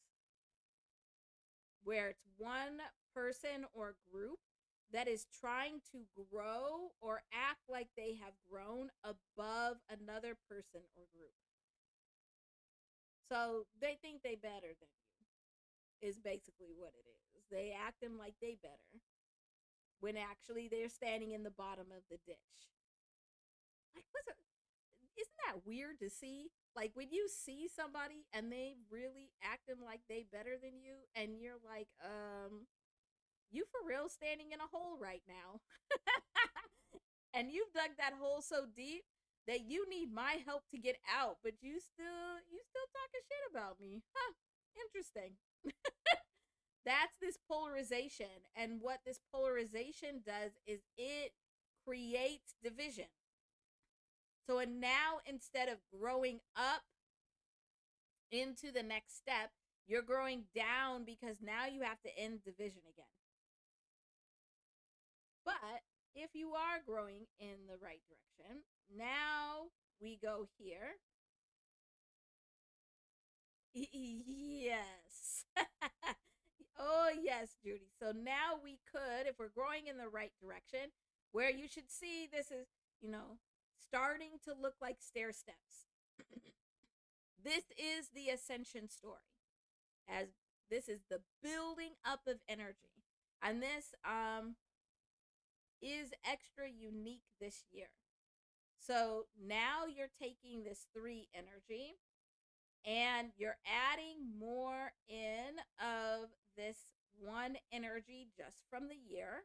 Where it's one person or group that is trying to grow or act like they have grown above another person or group. So they think they better than you is basically what it is. They acting like they better when actually they're standing in the bottom of the ditch. Like, isn't that weird to see? Like when you see somebody and they really acting like they better than you and you're like, you for real standing in a hole right now. And you've dug that hole so deep that you need my help to get out, but you still talking shit about me. Huh, interesting. That's this polarization, and what this polarization does is it creates division. So and now instead of growing up into the next step, you're growing down because now you have to end division again. But if you are growing in the right direction, now we go here. Yes. Oh, yes, Judy. So now we could, if we're growing in the right direction, where you should see this is, starting to look like stair steps. This is the Ascension Story, as this is the building up of energy. And this is extra unique this year. So now you're taking this 3 energy and you're adding more in of this 1 energy just from the year.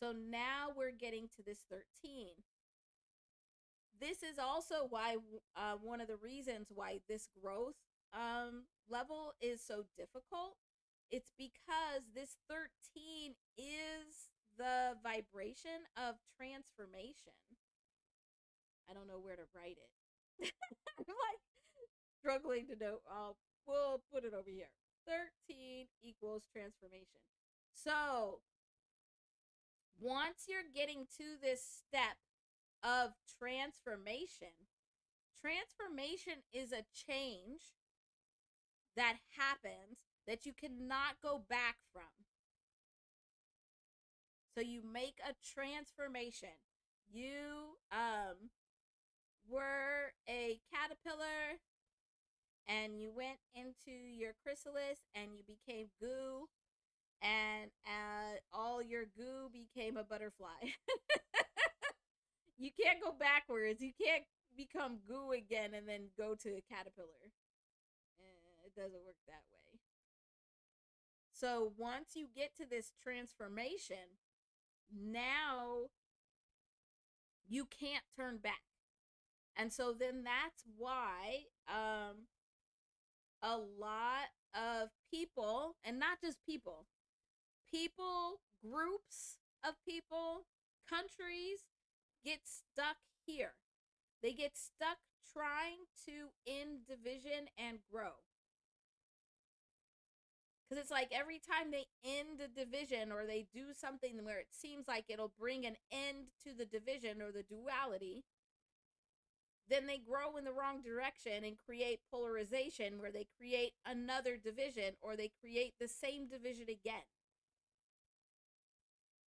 So now we're getting to this 13. This is also why one of the reasons why this growth level is so difficult. It's because this 13 is the vibration of transformation. I don't know where to write it. I'm like struggling to know. We'll put it over here. 13 equals transformation. So once you're getting to this step of transformation, transformation is a change that happens that you cannot go back from. So you make a transformation. You were a caterpillar and you went into your chrysalis and you became goo, and all your goo became a butterfly. You can't go backwards. You can't become goo again and then go to a caterpillar. It doesn't work that way. So once you get to this transformation, now you can't turn back. And so then that's why a lot of people, and not just people, groups of people, countries get stuck here. They get stuck trying to end division and grow. Because it's like every time they end a division or they do something where it seems like it'll bring an end to the division or the duality, then they grow in the wrong direction and create polarization where they create another division or they create the same division again.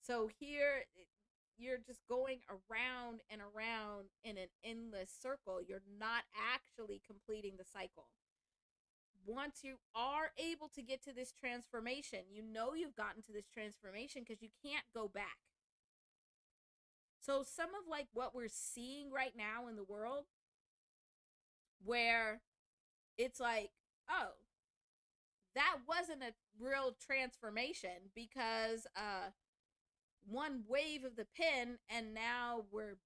So here, you're just going around and around in an endless circle. You're not actually completing the cycle. Once you are able to get to this transformation, you know you've gotten to this transformation because you can't go back. So some of like what we're seeing right now in the world, where it's like, oh, that wasn't a real transformation because one wave of the pin and now we're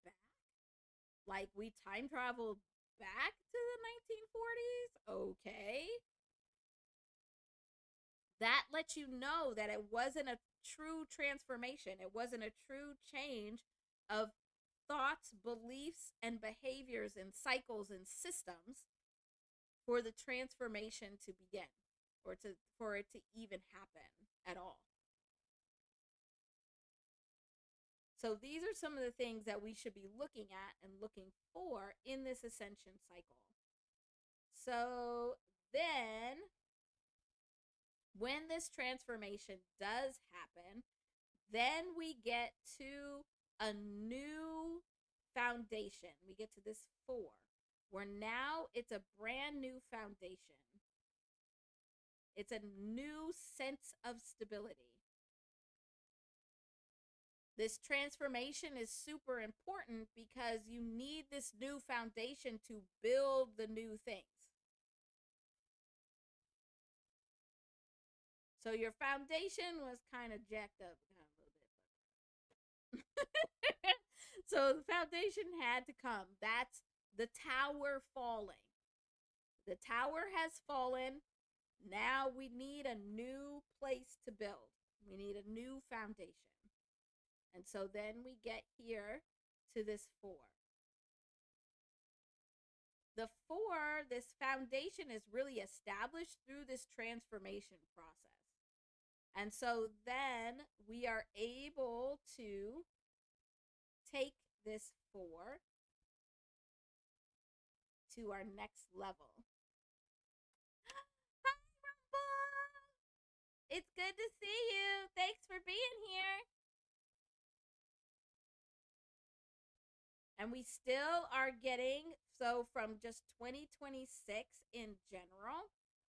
back. Like we time traveled back to the 1940s. Okay. That lets you know that it wasn't a true transformation. It wasn't a true change of thoughts, beliefs, and behaviors and cycles and systems for the transformation to begin or for it to even happen at all. So these are some of the things that we should be looking at and looking for in this ascension cycle. So then when this transformation does happen, then we get to a new foundation. We get to this 4, where now it's a brand new foundation. It's a new sense of stability. This transformation is super important because you need this new foundation to build the new things. So your foundation was kind of jacked up, kind of a little bit. So the foundation had to come. That's the tower falling. The tower has fallen. Now we need a new place to build. We need a new foundation. And so then we get here to this 4. The 4, this foundation is really established through this transformation process. And so then we are able to take this 4 to our next level. Hi, Rumble! It's good to see you. Thanks for being here. And we still are getting, so from just 2026 in general,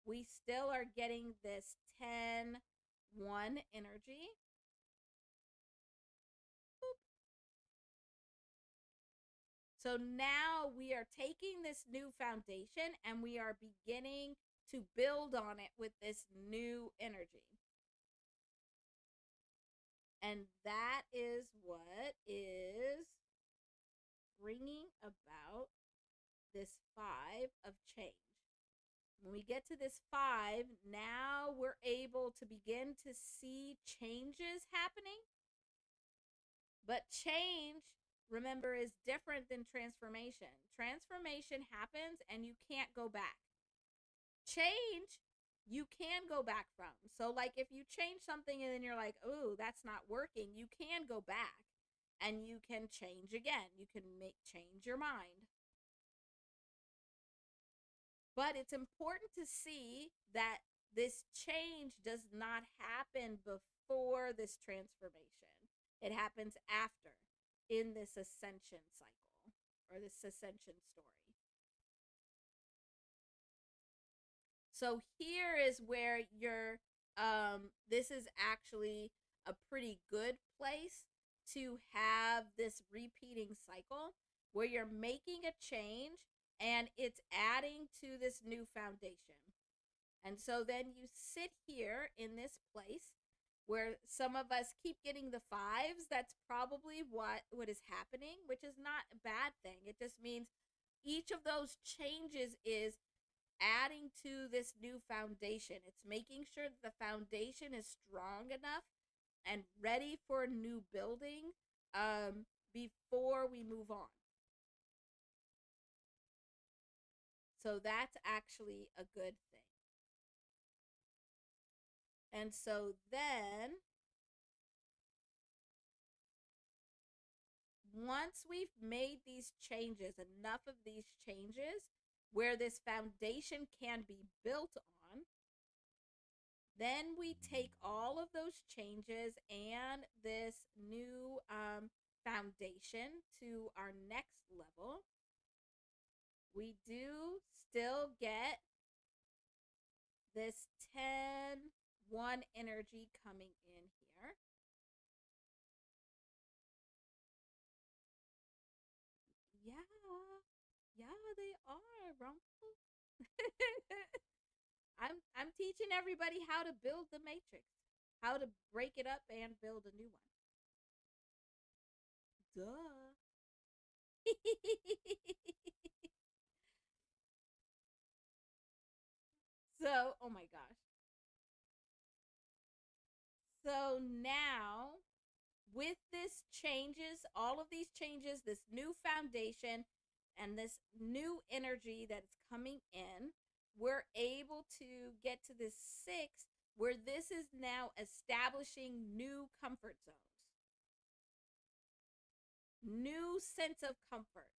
we still are getting this 10-1 energy. Boop. So now we are taking this new foundation and we are beginning to build on it with this new energy. And that is what is bringing about this 5 of change. When we get to this 5, now we're able to begin to see changes happening. But change, remember, is different than transformation. Transformation happens and you can't go back. Change, you can go back from. So like if you change something and then you're like, oh, that's not working, you can go back. And you can change again. You can change your mind. But it's important to see that this change does not happen before this transformation. It happens after, in this ascension cycle or this ascension story. So here is where you're, this is actually a pretty good place to have this repeating cycle where you're making a change and it's adding to this new foundation. And so then you sit here in this place where some of us keep getting the 5s. That's probably what is happening, which is not a bad thing. It just means each of those changes is adding to this new foundation. It's making sure that the foundation is strong enough and ready for a new building before we move on. So that's actually a good thing. And so then, once we've made these changes, enough of these changes where this foundation can be built on, then we take all of those changes and this new foundation to our next level. We do still get this 10-1 energy coming in here. Yeah, they are, Rumpel. I'm teaching everybody how to build the matrix, how to break it up and build a new one. Duh. So, oh my gosh. So now, with this changes, all of these changes, this new foundation and this new energy that's coming in, we're able to get to this 6 where this is now establishing new comfort zones, new sense of comfort.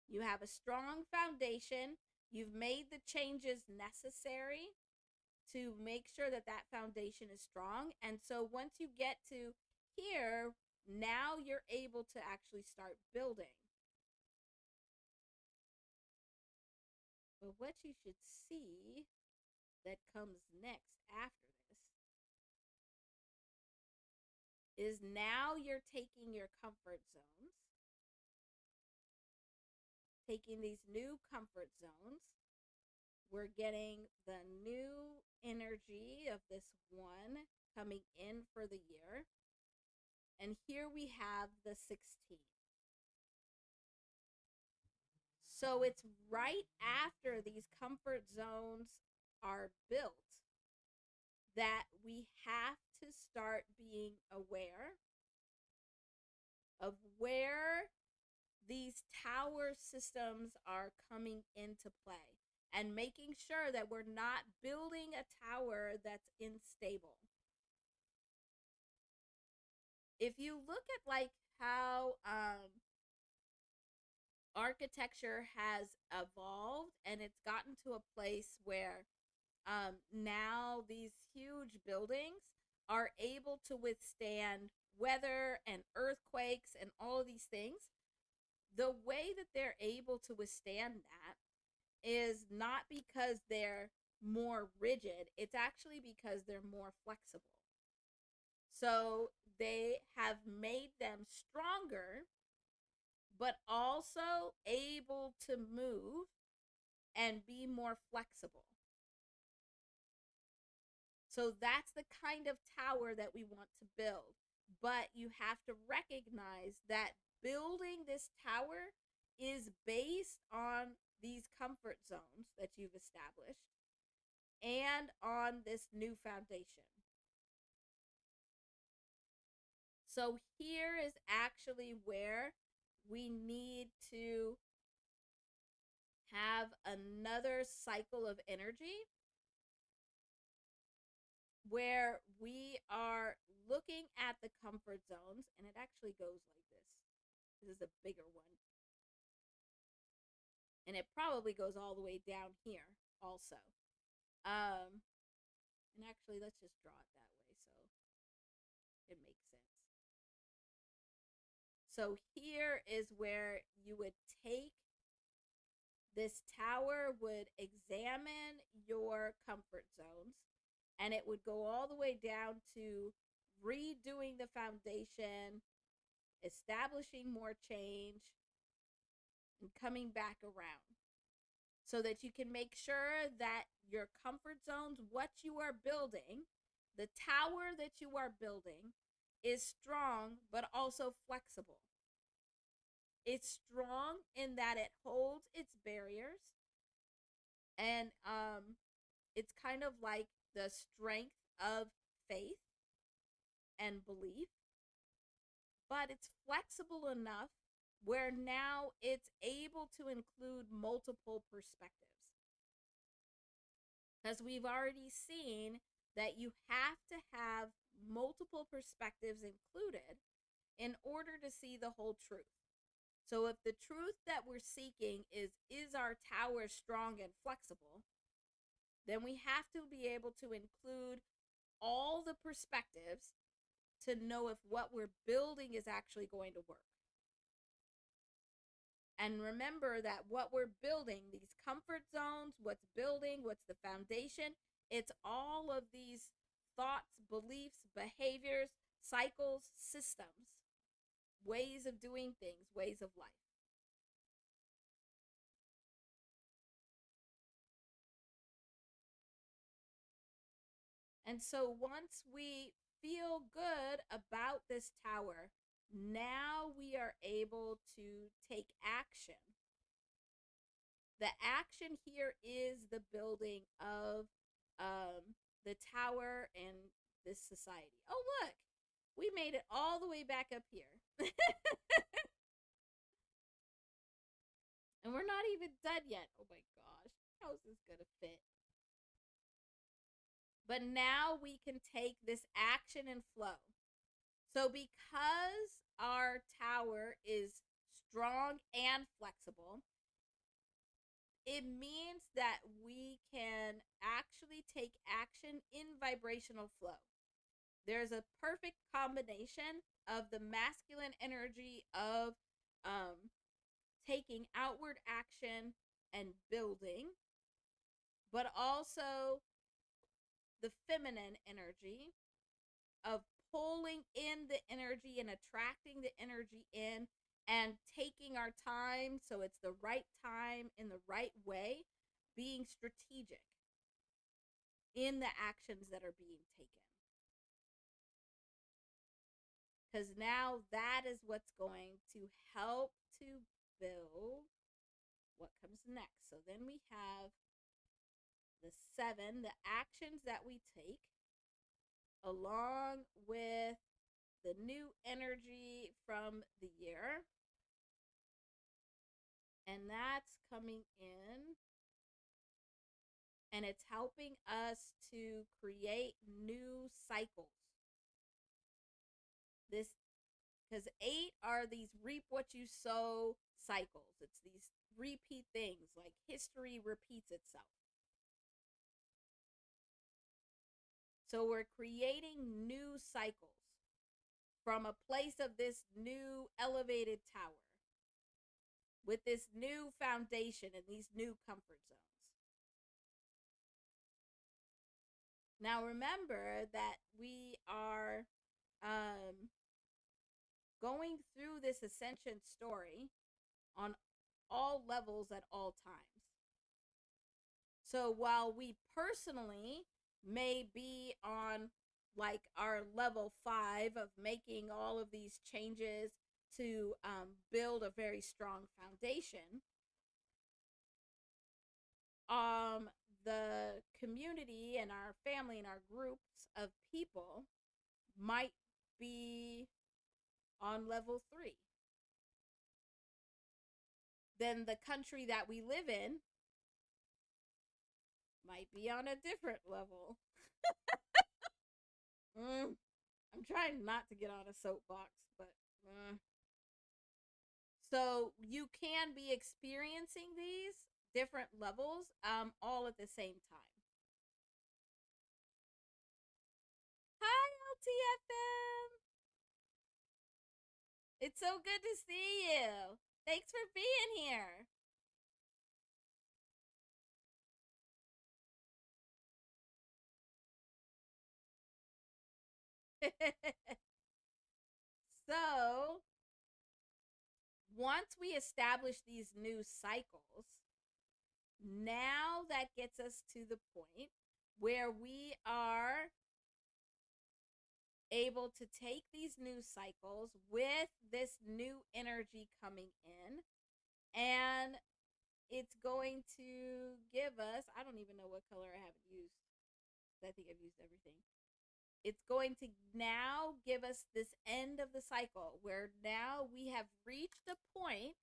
You have a strong foundation. You've made the changes necessary to make sure that that foundation is strong. And so once you get to here, now you're able to actually start building. But what you should see that comes next after this is now you're taking your comfort zones, taking these new comfort zones. We're getting the new energy of this 1 coming in for the year. And here we have the 16. So it's right after these comfort zones are built that we have to start being aware of where these tower systems are coming into play and making sure that we're not building a tower that's unstable. If you look at like how architecture has evolved and it's gotten to a place where now these huge buildings are able to withstand weather and earthquakes and all of these things, the way that they're able to withstand that is not because they're more rigid, it's actually because they're more flexible. So they have made them stronger, but also able to move and be more flexible. So that's the kind of tower that we want to build. But you have to recognize that building this tower is based on these comfort zones that you've established and on this new foundation. So here is actually where we need to have another cycle of energy where we are looking at the comfort zones, and it actually goes like this. This is a bigger one. And it probably goes all the way down here also. And actually, let's just draw it that way so it makes sense. So here is where you would take this tower, would examine your comfort zones, and it would go all the way down to redoing the foundation, establishing more change, and coming back around so that you can make sure that your comfort zones, what you are building, the tower that you are building, is strong but also flexible. It's strong in that it holds its barriers, and it's kind of like the strength of faith and belief, but it's flexible enough where now it's able to include multiple perspectives. Because we've already seen that you have to have multiple perspectives included in order to see the whole truth. So if the truth that we're seeking is our tower strong and flexible, then we have to be able to include all the perspectives to know if what we're building is actually going to work. And remember that what we're building, these comfort zones, what's building, what's the foundation, it's all of these thoughts, beliefs, behaviors, cycles, systems, ways of doing things, ways of life. And so once we feel good about this tower, now we are able to take action. The action here is the building of the tower and this society. Oh, look, we made it all the way back up here. And we're not even done yet. Oh my gosh, how's this gonna fit? But now we can take this action and flow. So because our tower is strong and flexible, it means that we can actually take action in vibrational flow. There's a perfect combination of the masculine energy of taking outward action and building, but also the feminine energy of pulling in the energy and attracting the energy in and taking our time so it's the right time in the right way, being strategic in the actions that are being taken. Because now that is what's going to help to build what comes next. So then we have the 7, the actions that we take, along with the new energy from the year. And that's coming in. And it's helping us to create new cycles. This, because 8 are these reap what you sow cycles. It's these repeat things, like history repeats itself. So we're creating new cycles from a place of this new elevated tower with this new foundation and these new comfort zones. Now remember that we are going through this ascension story on all levels at all times. So while we personally may be on like our level 5 of making all of these changes to build a very strong foundation, the community and our family and our groups of people might be on level 3. Then the country that we live in might be on a different level. I'm trying not to get on a soapbox, but so you can be experiencing these different levels all at the same time. Hi, LTFM. It's so good to see you. Thanks for being here. So, once we establish these new cycles, now that gets us to the point where we are able to take these new cycles with this new energy coming in, and it's going to give us, I don't even know what color I haven't used. I think I've used everything. It's going to now give us this end of the cycle where now we have reached a point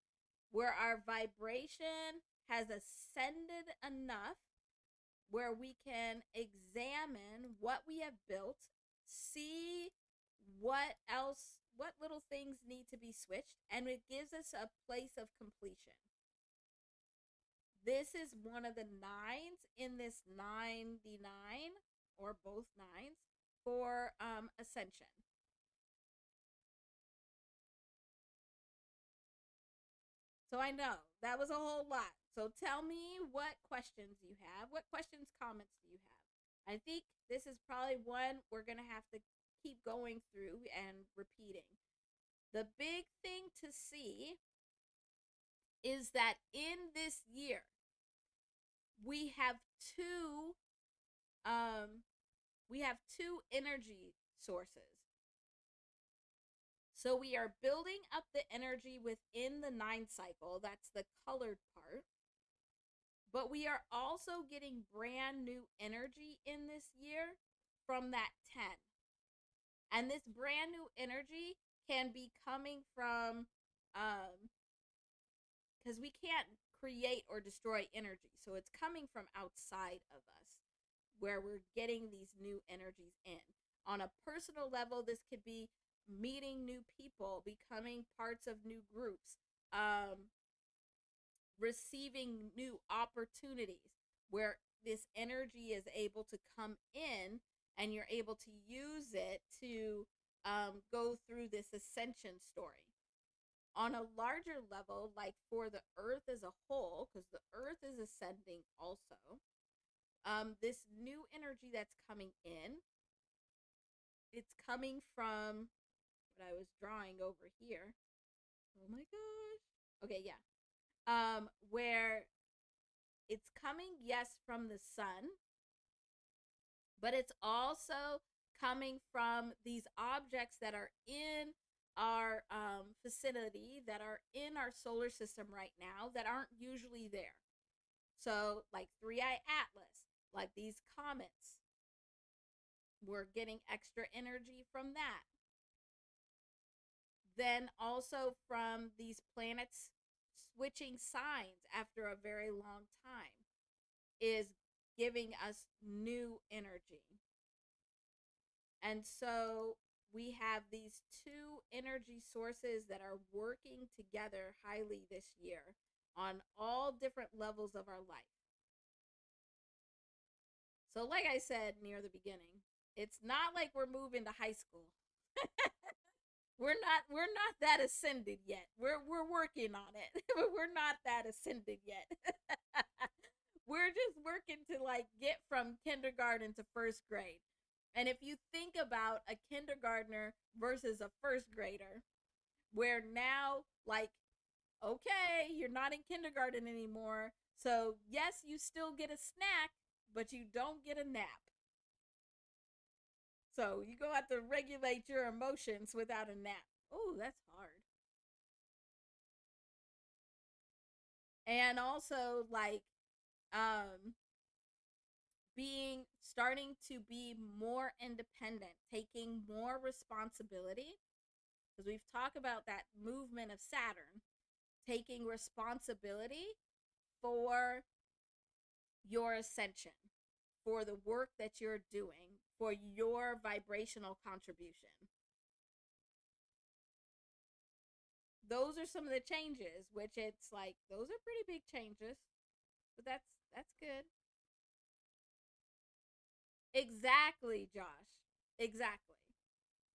where our vibration has ascended enough where we can examine what we have built, see what else, what little things need to be switched, and it gives us a place of completion. This is one of the nines in this 99, or both nines, for Ascension. So I know that was a whole lot. So tell me what questions you have. What questions, comments do you have? I think this is probably one we're going to have to keep going through and repeating. The big thing to see is that in this year, we have two energy sources. So we are building up the energy within the 9 cycle. That's the colored part. But we are also getting brand new energy in this year from that 10. And this brand new energy can be coming from, because we can't create or destroy energy. So it's coming from outside of us where we're getting these new energies in. On a personal level, this could be meeting new people, becoming parts of new groups, receiving new opportunities where this energy is able to come in and you're able to use it to go through this ascension story. On a larger level, like for the earth as a whole, because the earth is ascending also, this new energy that's coming in, it's coming from what I was drawing over here. Oh my gosh. Okay, yeah. Where it's coming, yes, from the sun, but it's also coming from these objects that are in our vicinity, that are in our solar system right now, that aren't usually there. So, like 3i Atlas, like these comets, we're getting extra energy from that. Then also from these planets switching signs after a very long time is giving us new energy. And so we have these two energy sources that are working together highly this year on all different levels of our life. So like I said near the beginning, it's not like we're moving to high school. we're not that ascended yet. We're working on it. We're not that ascended yet. We're just working to like get from kindergarten to first grade. And if you think about a kindergartner versus a first grader, where now, like, okay, you're not in kindergarten anymore. So, yes, you still get a snack, but you don't get a nap. So, you go have to regulate your emotions without a nap. Oh, that's hard. And also, like, um, starting to be more independent, taking more responsibility, because we've talked about that movement of Saturn, taking responsibility for your ascension, for the work that you're doing, for your vibrational contribution. Those are some of the changes, which it's like those are pretty big changes, but that's good. Exactly, Josh. Exactly.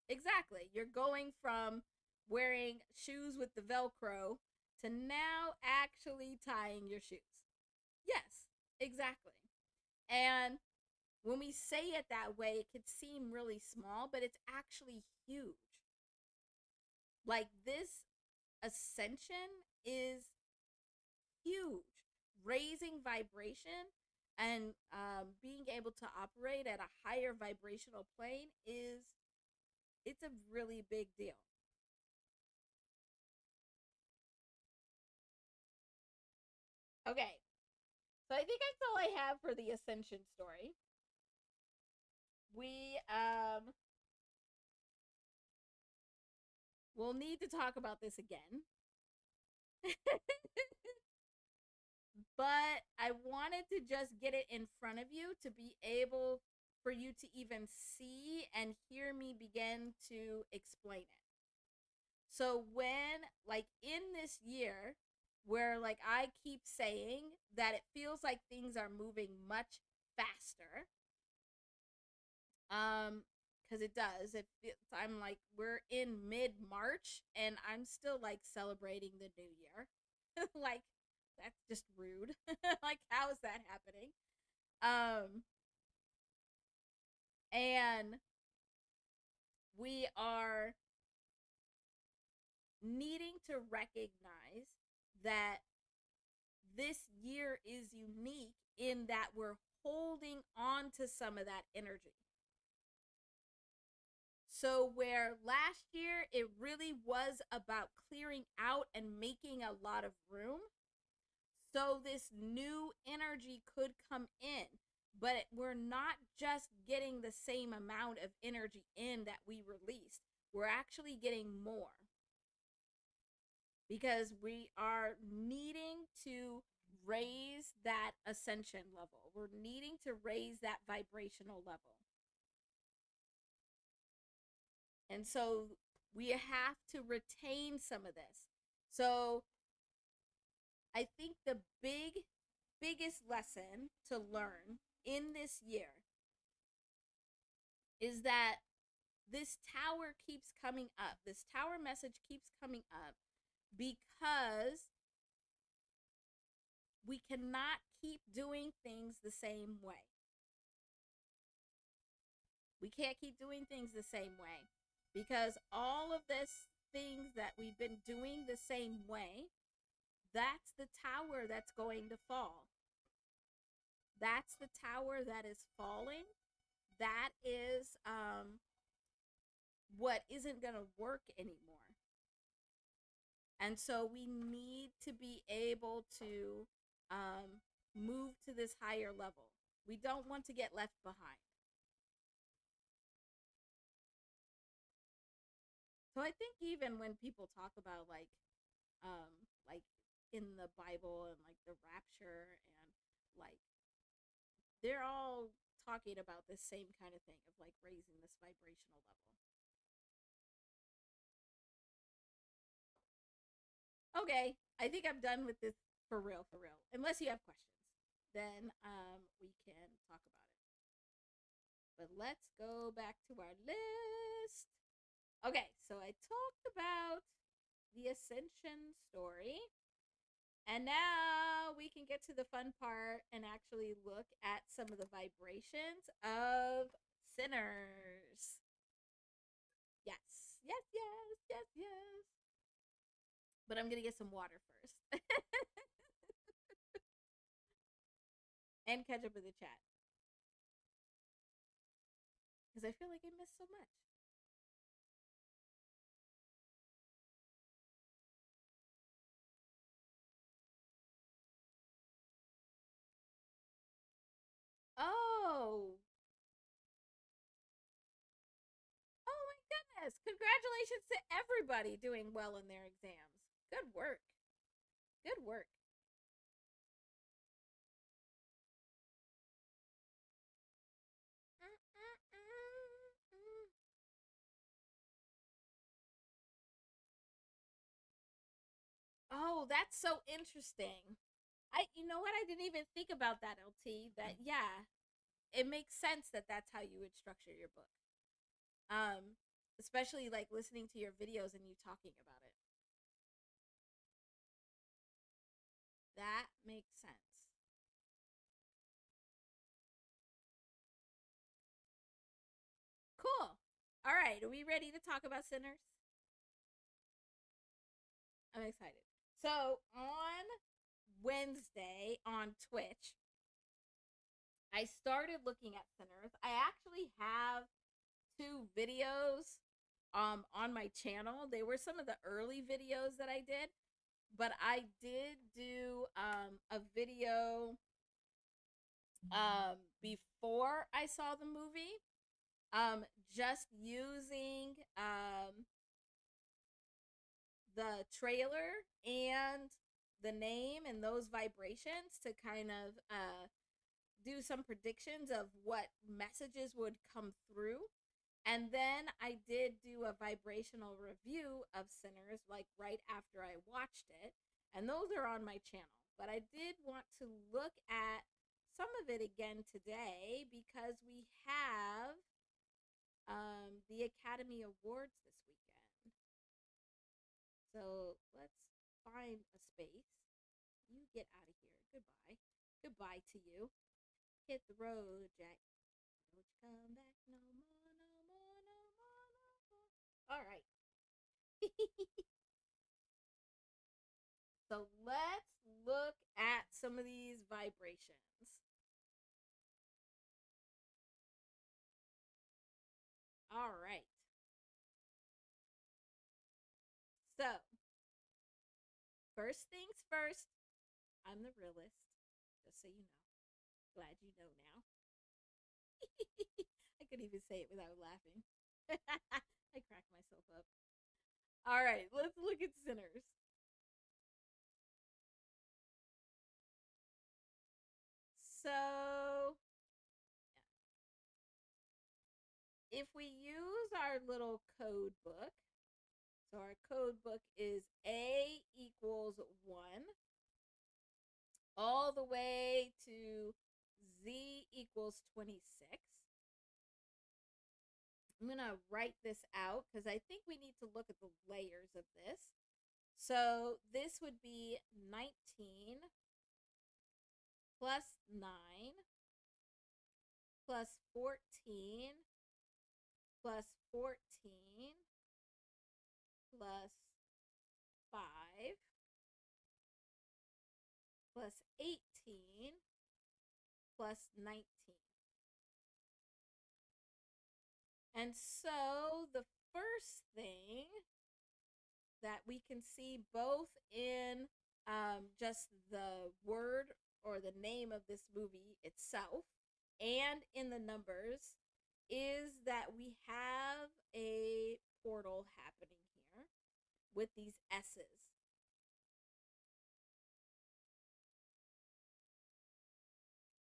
Exactly. You're going from wearing shoes with the Velcro to now actually tying your shoes. Yes, exactly. And when we say it that way, it could seem really small, but it's actually huge. Like this ascension is huge. Raising vibration and being able to operate at a higher vibrational plane is It's a really big deal. Okay, so I think that's all I have for the Ascension story. We will need to talk about this again. But I wanted to just get it in front of you to be able for you to even see and hear me begin to explain it. So when like in this year where like I keep saying that it feels like things are moving much faster, because it does. I'm like we're in mid-March and I'm still like celebrating the new year. Like that's just rude. Like how is that happening? Um and we are needing to recognize that this year is unique in that we're holding on to some of that energy. So, where last year it really was about clearing out and making a lot of room, so this new energy could come in, but we're not just getting the same amount of energy in that we released, we're actually getting more because we are needing to raise that ascension level. We're needing to raise that vibrational level. And so we have to retain some of this. So I think the biggest lesson to learn in this year is that this tower keeps coming up. This tower message keeps coming up because we cannot keep doing things the same way. We can't keep doing things the same way because all of this things that we've been doing the same way, that's the tower that's going to fall. That's the tower that is falling. That is what isn't going to work anymore. And so we need to be able to move to this higher level. We don't want to get left behind. So I think even when people talk about like in the Bible and like the rapture and like they're all talking about this same kind of thing of like raising this vibrational level. Okay, I think I'm done with this for real, for real. Unless you have questions, then we can talk about it. But let's go back to our list. Okay, so I talked about the Ascension story. And now we can get to the fun part and actually look at some of the vibrations of sinners. Yes, yes, yes, yes, yes. But I'm going to get some water first. And catch up with the chat. Because I feel like I missed so much. Oh. Oh my goodness. Congratulations to everybody doing well in their exams. Good work. Good work. Oh, that's so interesting. You know what? I didn't even think about that, LT. That, yeah, it makes sense that that's how you would structure your book. Especially like listening to your videos and you talking about it. That makes sense. Cool. All right, are we ready to talk about sinners? I'm excited. So, on Wednesday on Twitch, I started looking at sinners. I actually have two videos on my channel. They were some of the early videos that I did, but I did do a video before I saw the movie, just using the trailer and the name and those vibrations to kind of do some predictions of what messages would come through. And then I did do a vibrational review of Sinners, like right after I watched it. And those are on my channel. But I did want to look at some of it again today because we have the Academy Awards this weekend. So let's find a space. You get out of here. Goodbye. Goodbye to you. Hit the road, Jack. Don't you come back no more, no more, no more, no more. All right. So let's look at some of these vibrations. All right. So, first things first, I'm the realist, just so you know. Glad you know now. I could even say it without laughing. I cracked myself up. All right, let's look at Sinners. So, if we use our little code book, so our code book is A equals 1 all the way to Z equals 26. I'm going to write this out because I think we need to look at the layers of this. So this would be 19 plus 9 plus 14 plus 14 plus 5 plus 18 plus 19. And so the first thing that we can see both in just the word or the name of this movie itself and in the numbers is that we have a portal happening here with these S's.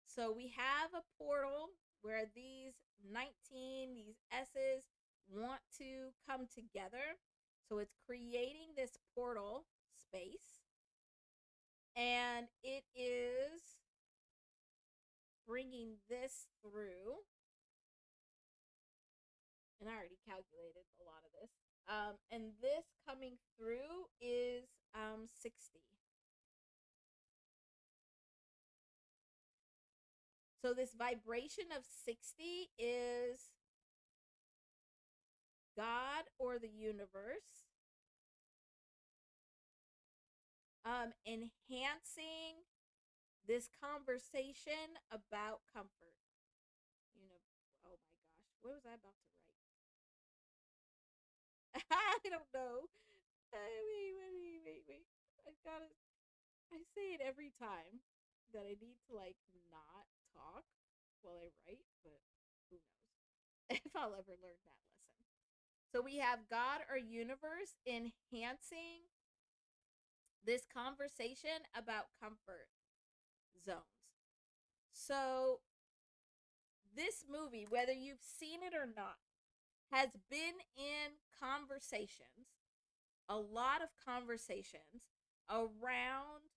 So we have a portal where these 19, these S's want to come together. So it's creating this portal space. And it is bringing this through. And I already calculated a lot of this. And this coming through is 60. So this vibration of 60 is God or the universe enhancing this conversation about comfort. You know, oh my gosh, what was I about to write? I don't know. Wait. I say it every time that I need to like not talk while I write, but who knows if I'll ever learn that lesson. So we have God or universe enhancing this conversation about comfort zones. So this movie, whether you've seen it or not, has been in conversations, a lot of conversations around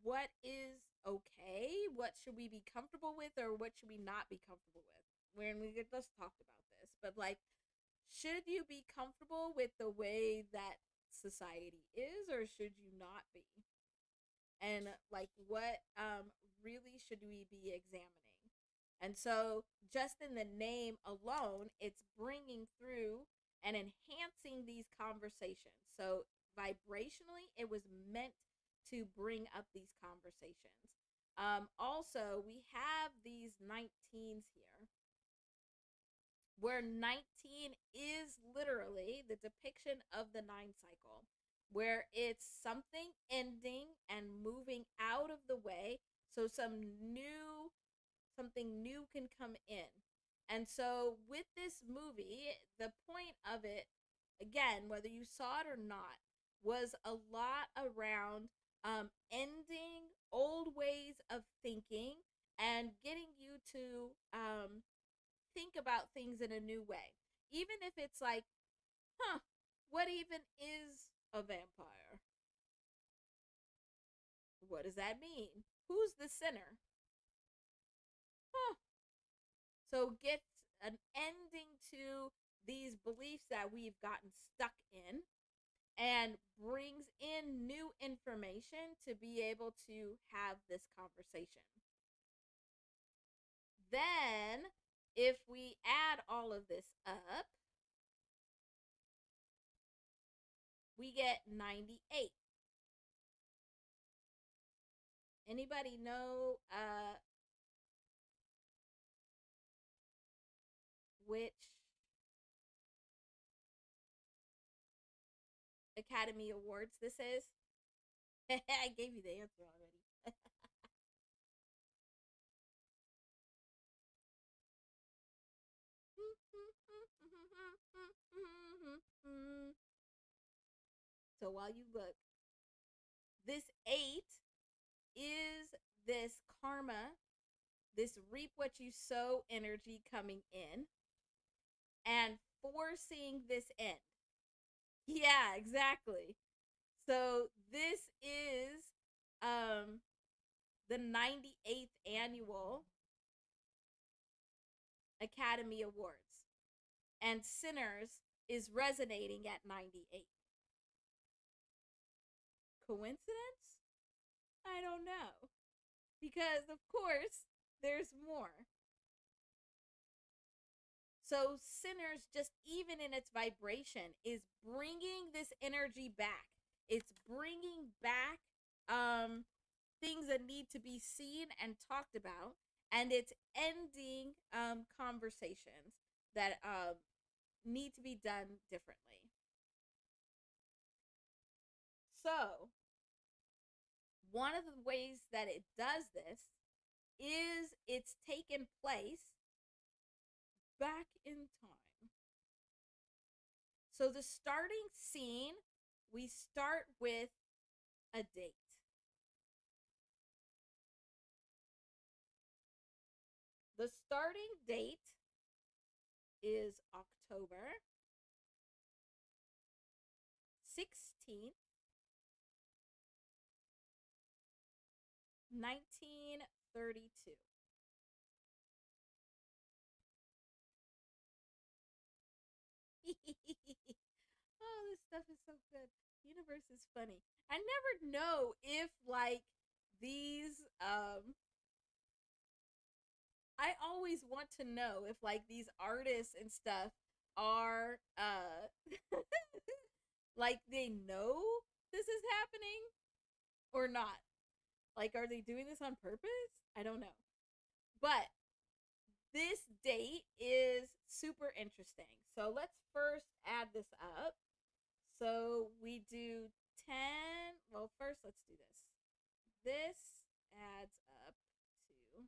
what is okay, what should we be comfortable with, or what should we not be comfortable with. When we just talked about this, but like, should you be comfortable with the way that society is, or should you not be? And like, what really should we be examining? And so, just in the name alone, it's bringing through and enhancing these conversations. So, vibrationally, it was meant to bring up these conversations. Also, we have these 19s here where 19 is literally the depiction of the 9 cycle, where it's something ending and moving out of the way so something new can come in. And so with this movie, the point of it, again, whether you saw it or not, was a lot around ending old ways of thinking and getting you to think about things in a new way. Even if it's like, what even is a vampire? What does that mean? Who's the sinner? Huh. So get an ending to these beliefs that we've gotten stuck in and brings in new information to be able to have this conversation. Then, if we add all of this up, we get 98. Anybody know which Academy Awards this is? I gave you the answer already. So while you look, this 8 is this karma, this reap what you sow energy coming in and forcing this end. Yeah, exactly. So this is the 98th annual Academy Awards. And Sinners is resonating at 98. Coincidence? I don't know. Because, of course, there's more. So, Sinners, just even in its vibration, is bringing this energy back. It's bringing back things that need to be seen and talked about. And it's ending conversations that need to be done differently. So, one of the ways that it does this is it's taken place back in time. So, the starting scene, we start with a date. The starting date is October 16th, 1932. Oh, this stuff is so good. Universe is funny. I never know if like these I always want to know if like these artists and stuff are like they know this is happening or not. Like, are they doing this on purpose? I don't know. But this date is super interesting. So let's first add this up. So we do 10. Well, first let's do this. This adds up to, let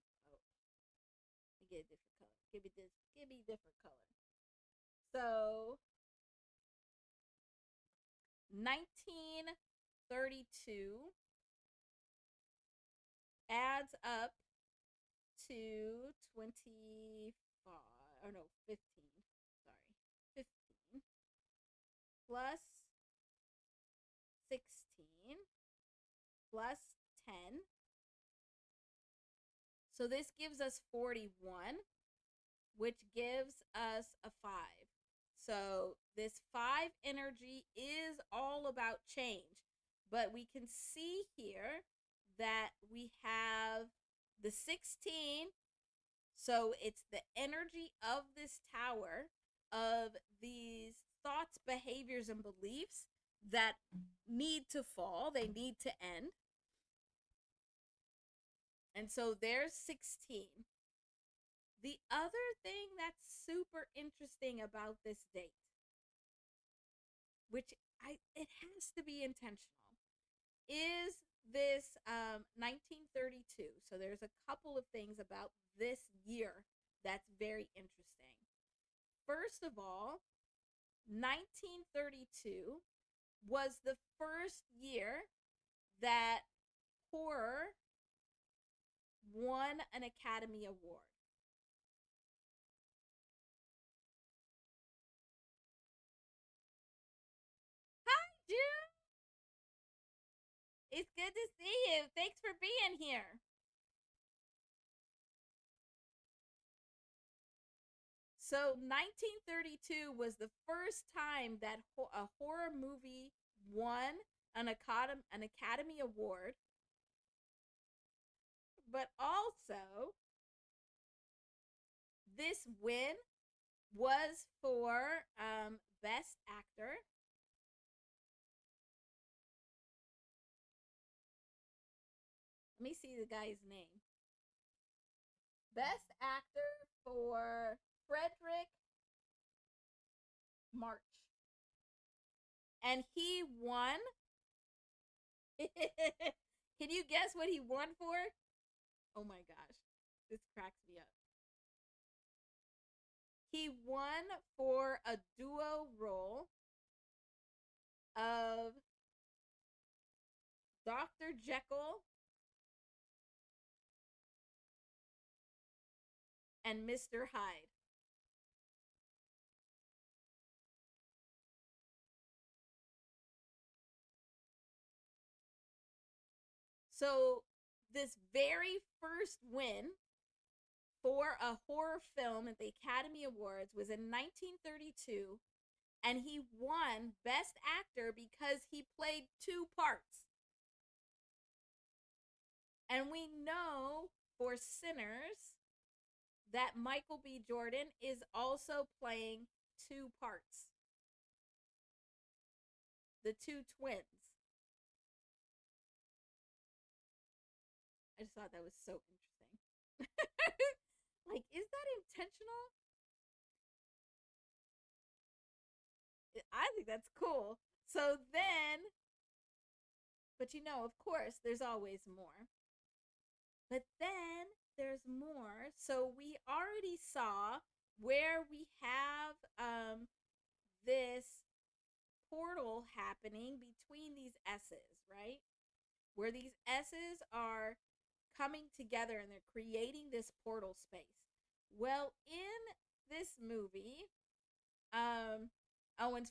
me get a different color. Give me a different color. So 1932 adds up to 25, or no, 15. Sorry. 15 plus 16 plus 10. So this gives us 41, which gives us a 5. So this 5 energy is all about change. But we can see here that we have the 16. So it's the energy of this tower of these thoughts, behaviors, and beliefs that need to fall. They need to end. And so there's 16. The other thing that's super interesting about this date, which it has to be intentional, is this 1932. So there's a couple of things about this year that's very interesting. First of all, 1932 was the first year that horror won an Academy Award. Hi, June. It's good to see you. Thanks for being here. So 1932 was the first time that a horror movie won an Academy Award, but also this win was for Best Actor. Let me see the guy's name. Best Actor for Frederick March. And he won. Can you guess what he won for? Oh my gosh. This cracks me up. He won for a duo role of Dr. Jekyll and Mr. Hyde. So, this very first win for a horror film at the Academy Awards was in 1932, and he won Best Actor because he played two parts. And we know for Sinners that Michael B. Jordan is also playing two parts. The two twins. I just thought that was so interesting. Like, is that intentional? I think that's cool. So then, but you know, of course, there's always more. But then there's more. So we already saw where we have this portal happening between these S's, right? Where these S's are coming together and they're creating this portal space. Well, in this movie, and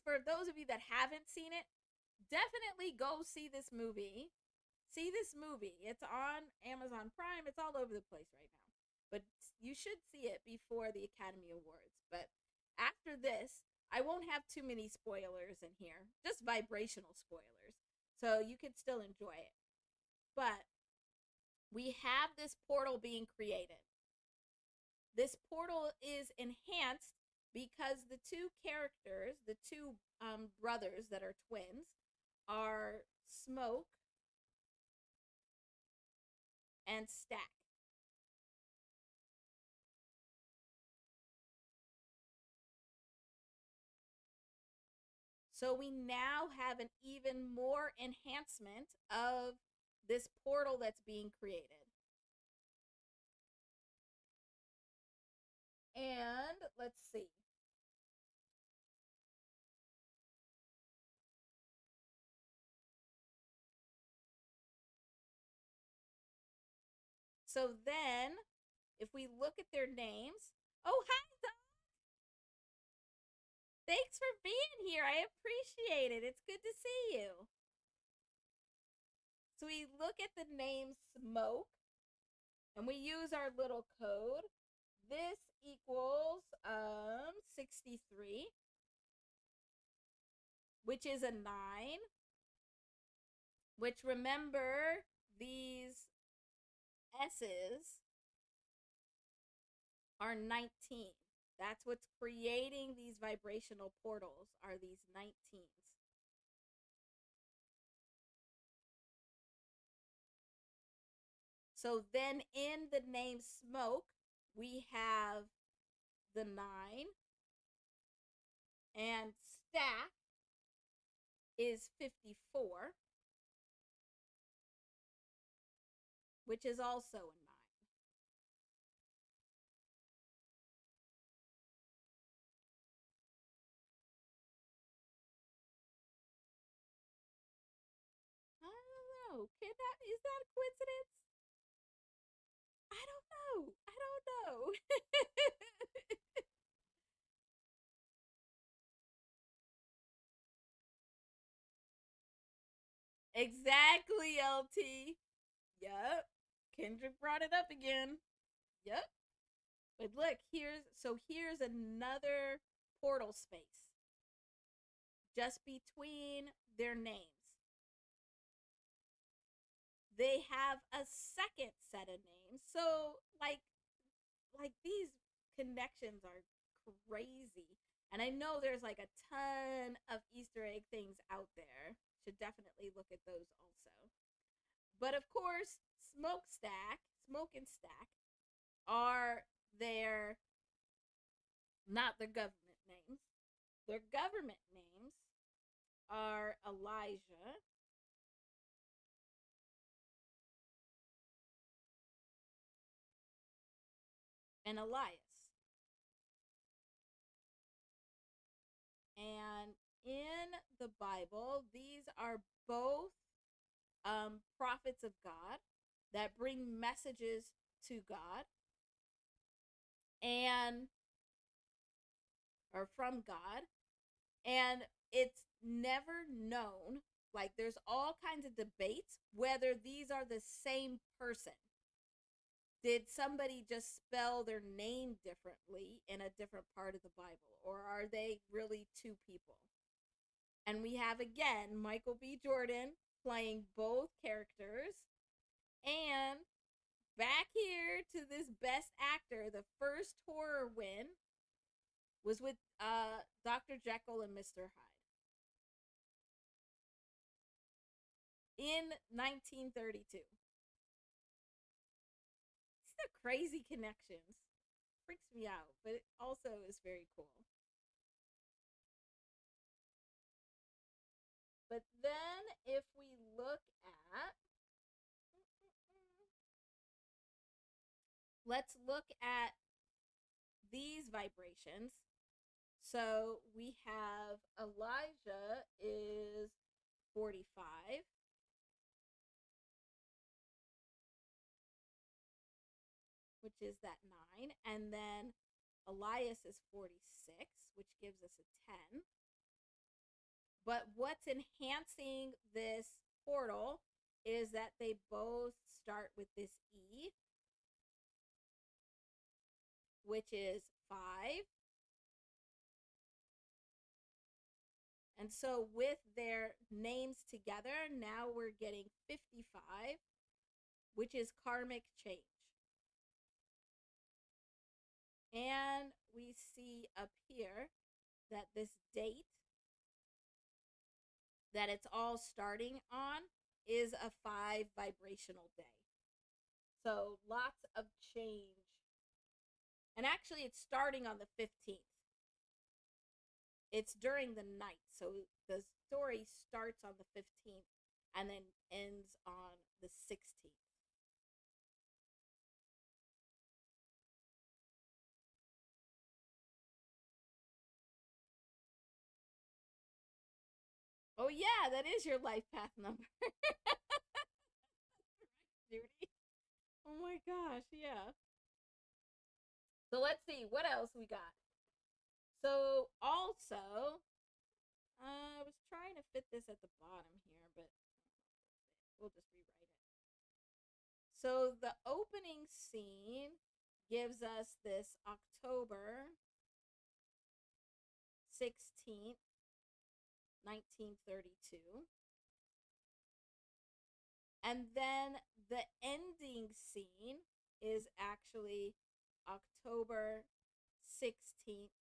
for those of you that haven't seen it, definitely go see this movie. See this movie. It's on Amazon Prime. It's all over the place right now. But you should see it before the Academy Awards. But after this, I won't have too many spoilers in here, just vibrational spoilers. So you can still enjoy it. But we have this portal being created. This portal is enhanced because the two characters, the two brothers that are twins, are Smoke and Stack. So we now have an even more enhancement of this portal that's being created. And let's see. So then, if we look at their names, oh, hi, Doc. Thanks for being here. I appreciate it. It's good to see you. So we look at the name Smoke, and we use our little code. This equals 63, which is a 9. Which, remember, these S's are 19. That's what's creating these vibrational portals, are these 19s. So then in the name Smoke, we have the 9, and stack is 54, which is also a 9. I don't know. Is that a coincidence? I don't know. I don't know. Exactly, LT. Yep. Kendrick brought it up again. Yep. But look, here's another portal space just between their names. They have a second set of names. So like these connections are crazy. And I know there's like a ton of Easter egg things out there. Should definitely look at those also. But of course, Smoke and Stack are their not their government names. Their government names are Elijah and Elias. And in the Bible, these are both prophets of God that bring messages to God and or from God, and it's never known. Like there's all kinds of debates whether these are the same person. Did somebody just spell their name differently in a different part of the Bible, or are they really two people? And we have again Michael B. Jordan playing both characters, and back here to this best actor, the first horror win was with Dr. Jekyll and Mr. Hyde in 1932. These are crazy connections. Freaks me out, but it also is very cool. But then if we look at, let's look at these vibrations. So we have Elijah is 45. Which is that 9. And then Elias is 46, which gives us a 10. But what's enhancing this portal is that they both start with this E, which is 5. And so with their names together, now we're getting 55, which is karmic change. And we see up here that this date that it's all starting on is a 5 vibrational day. So lots of change. And actually, it's starting on the 15th. It's during the night. So the story starts on the 15th and then ends on the 16th. Oh, yeah, that is your life path number. Judy. Oh my gosh, yeah. So let's see what else we got. So also, I was trying to fit this at the bottom here, but we'll just rewrite it. So the opening scene gives us this October 16th, 1932. And then the ending scene is actually October 16th,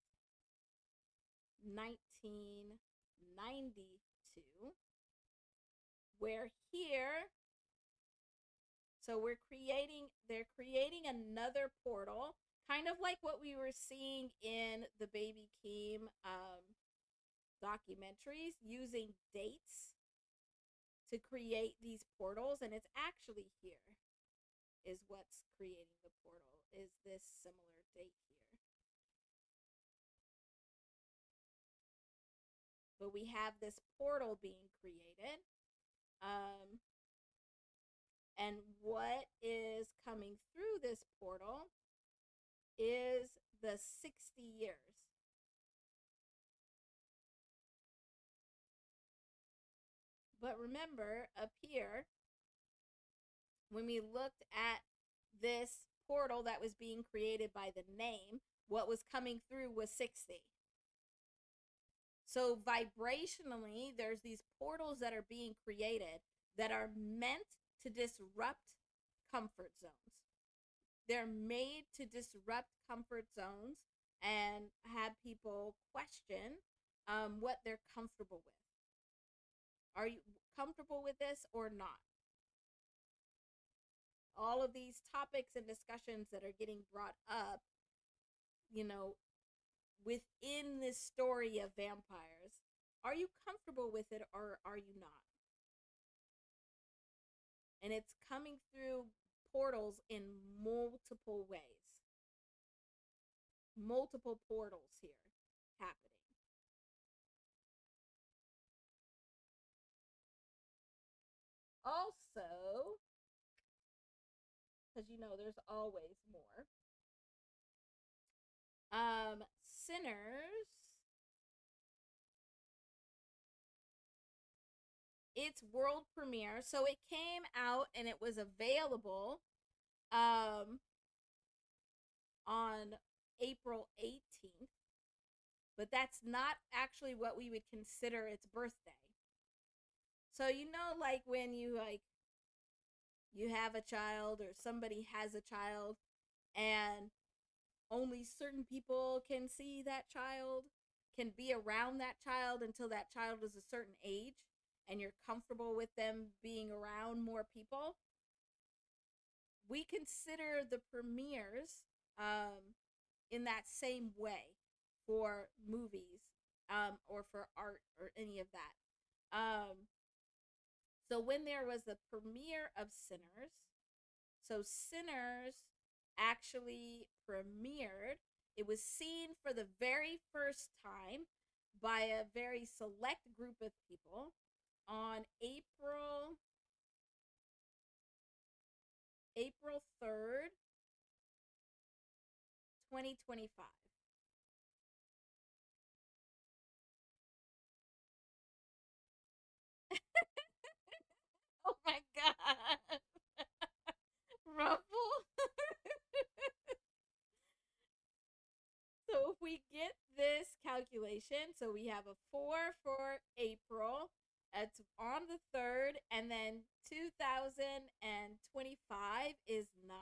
1992, where here, so they're creating another portal, Kind of like what we were seeing in the Baby Keem documentaries, using dates to create these portals, and it's actually here is what's creating the portal, is this similar date here. But we have this portal being created. And what is coming through this portal is the 60 years. But remember, up here, when we looked at this portal that was being created by the name, what was coming through was 60. So vibrationally, there's these portals that are being created that are meant to disrupt comfort zones. They're made to disrupt comfort zones and have people question what they're comfortable with. Are you comfortable with this or not? All of these topics and discussions that are getting brought up, you know, within this story of vampires, are you comfortable with it or are you not? And it's coming through portals in multiple ways. Multiple portals here happening. Also, because you know there's always more. Sinners. Its world premiere, so it came out and it was available on April 18th, but that's not actually what we would consider its birthday. So you know, like when you have a child or somebody has a child and only certain people can see that child, can be around that child until that child is a certain age and you're comfortable with them being around more people. We consider the premieres in that same way for movies or for art or any of that. So when there was the premiere of Sinners, so Sinners actually premiered. It was seen for the very first time by a very select group of people on April 3rd, 2025. Oh my god. Ruffle. So if we get this calculation, so we have a 4 for April, it's on the 3rd, and then 2025 is 9.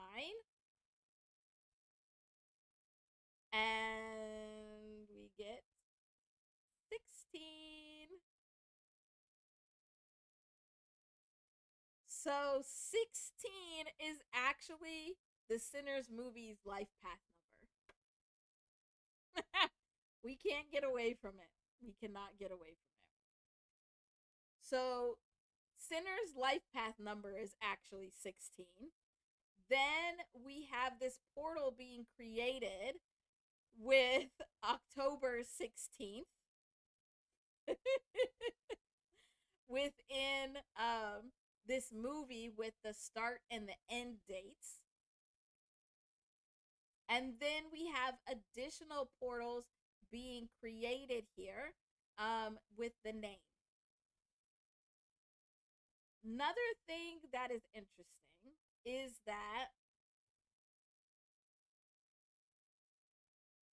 And we get 16. So 16 is actually the Sinners movie's life path number. We can't get away from it. We cannot get away from it. So Sinner's life path number is actually 16. Then we have this portal being created with October 16th within this movie with the start and the end dates. And then we have additional portals being created here with the name. Another thing that is interesting is that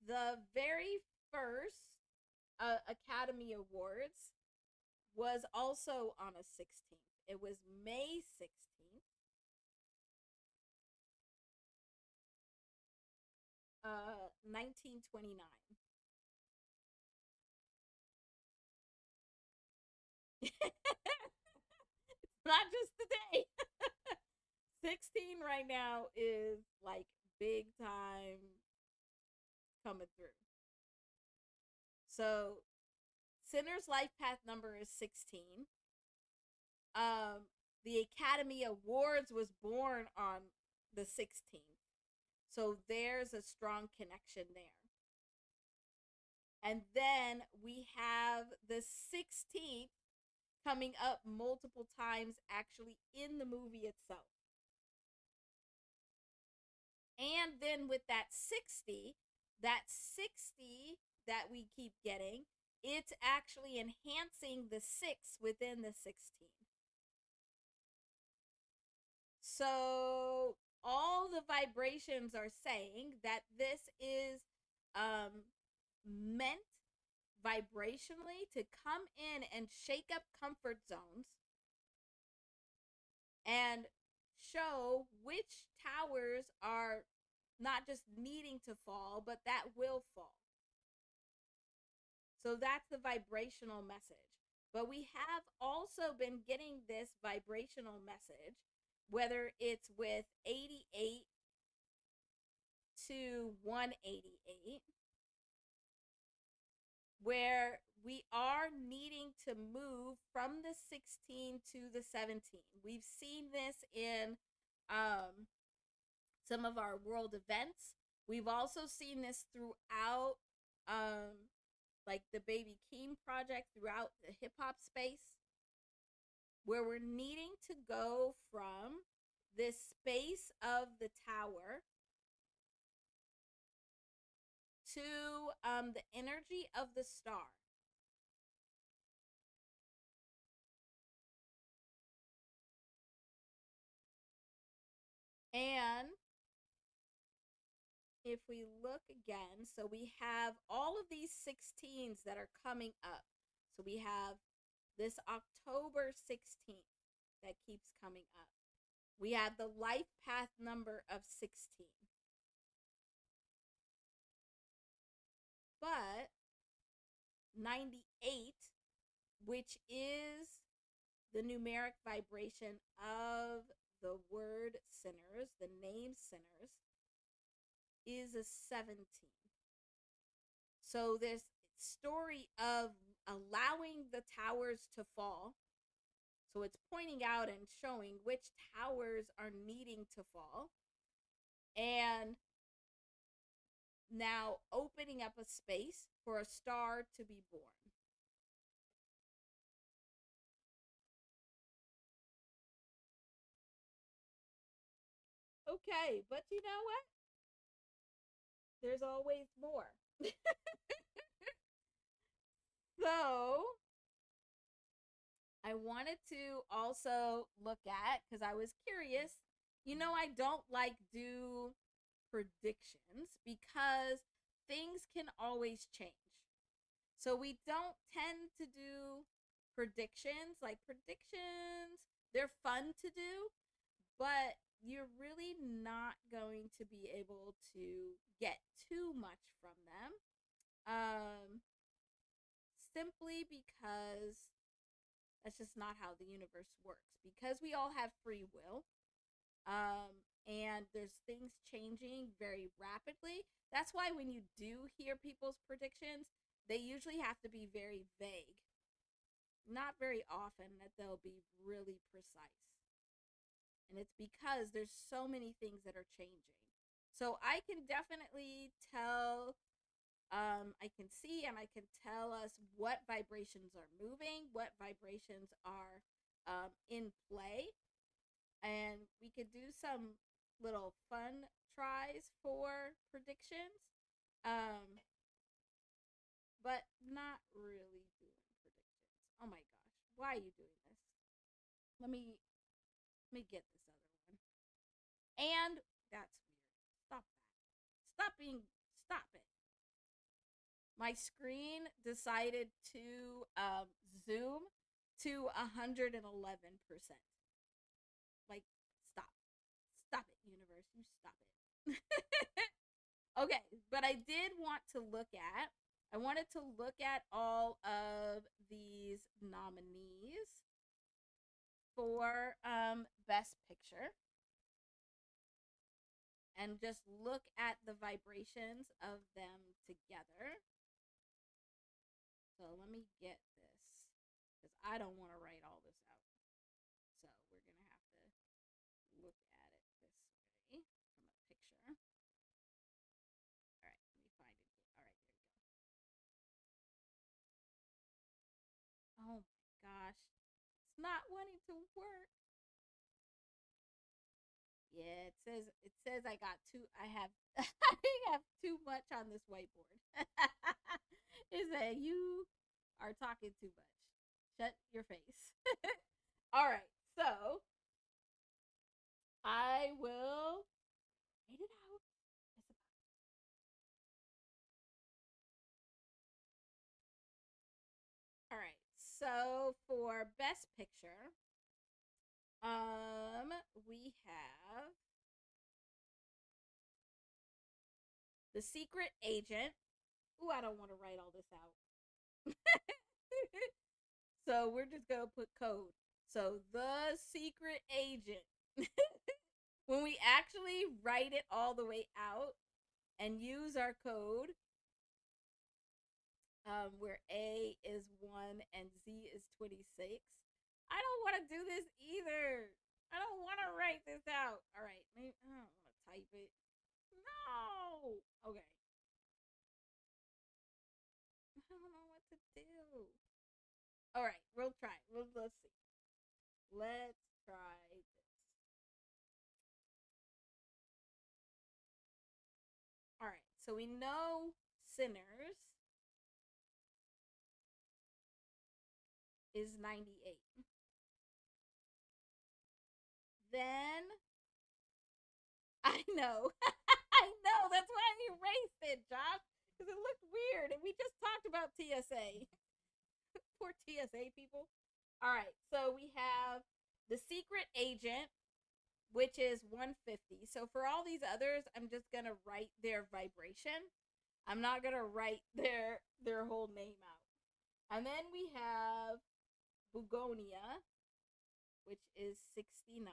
the very first Academy Awards was also on a 16th. It was May 16th. 1929. It's not just today. 16 right now is like big time coming through. So Sinner's life path number is 16. The Academy Awards was born on the 16th. So there's a strong connection there. And then we have the 16th coming up multiple times actually in the movie itself. And then with that 60 that we keep getting, it's actually enhancing the 6 within the 16. So all the vibrations are saying that this is meant vibrationally to come in and shake up comfort zones and show which towers are not just needing to fall, but that will fall. So that's the vibrational message. But we have also been getting this vibrational message, whether it's with 88 to 188, where we are needing to move from the 16 to the 17. We've seen this in some of our world events. We've also seen this throughout like the Baby Keem project, throughout the hip hop space, where we're needing to go from this space of the tower to the energy of the star. And if we look again, so we have all of these 16s that are coming up. So we have this October 16th that keeps coming up. We have the life path number of 16. But 98, which is the numeric vibration of the word sinners, the name sinners, is a 17. So this story of allowing the towers to fall, so it's pointing out and showing which towers are needing to fall, and now opening up a space for a star to be born. Okay, but you know what? There's always more. So I wanted to also look at, because I was curious, I don't like do predictions because things can always change. So we don't tend to do predictions. Like predictions, they're fun to do, but you're really not going to be able to get too much from them. Simply because that's just not how the universe works. Because we all have free will, and there's things changing very rapidly. That's why when you do hear people's predictions, they usually have to be very vague. Not very often that they'll be really precise. And it's because there's so many things that are changing. So I can definitely tell, I can see and I can tell us what vibrations are moving, what vibrations are in play. And we could do some little fun tries for predictions, but not really doing predictions. Oh my gosh, why are you doing this? Let me get this other one. And that's weird. Stop that. Stop it. My screen decided to zoom to 111%. Like, stop it, universe. You stop it. Okay, but I did want to look at, I wanted to look at all of these nominees for Best Picture. and just look at the vibrations of them together. So let me get this, because I don't want to write all this out. So we're going to have to look at it this way from a picture. All right, let me find it. All right, there we go. Oh my gosh. It's not wanting to work. Yeah, it says I got I have I have too much on this whiteboard. It said you are talking too much. Shut your face. All right, so I will write it out. All right, so for best picture, we have The Secret Agent. Ooh, I don't want to write all this out. So we're just gonna put code. So The Secret Agent. When we actually write it all the way out and use our code, where A is 1 and Z is 26. I don't want to do this either. I don't want to write this out. All right, maybe I don't want to type it. No. Okay. I don't know what to do. All right, we'll try. Let's see. Let's try this. All right, so we know Sinners is 98. Then I know. I know. That's why I erased it, Josh, because it looked weird. And we just talked about TSA. Poor TSA people. All right. So we have The Secret Agent, which is 150. So for all these others, I'm just going to write their vibration. I'm not going to write their whole name out. And then we have Bugonia, which is 69.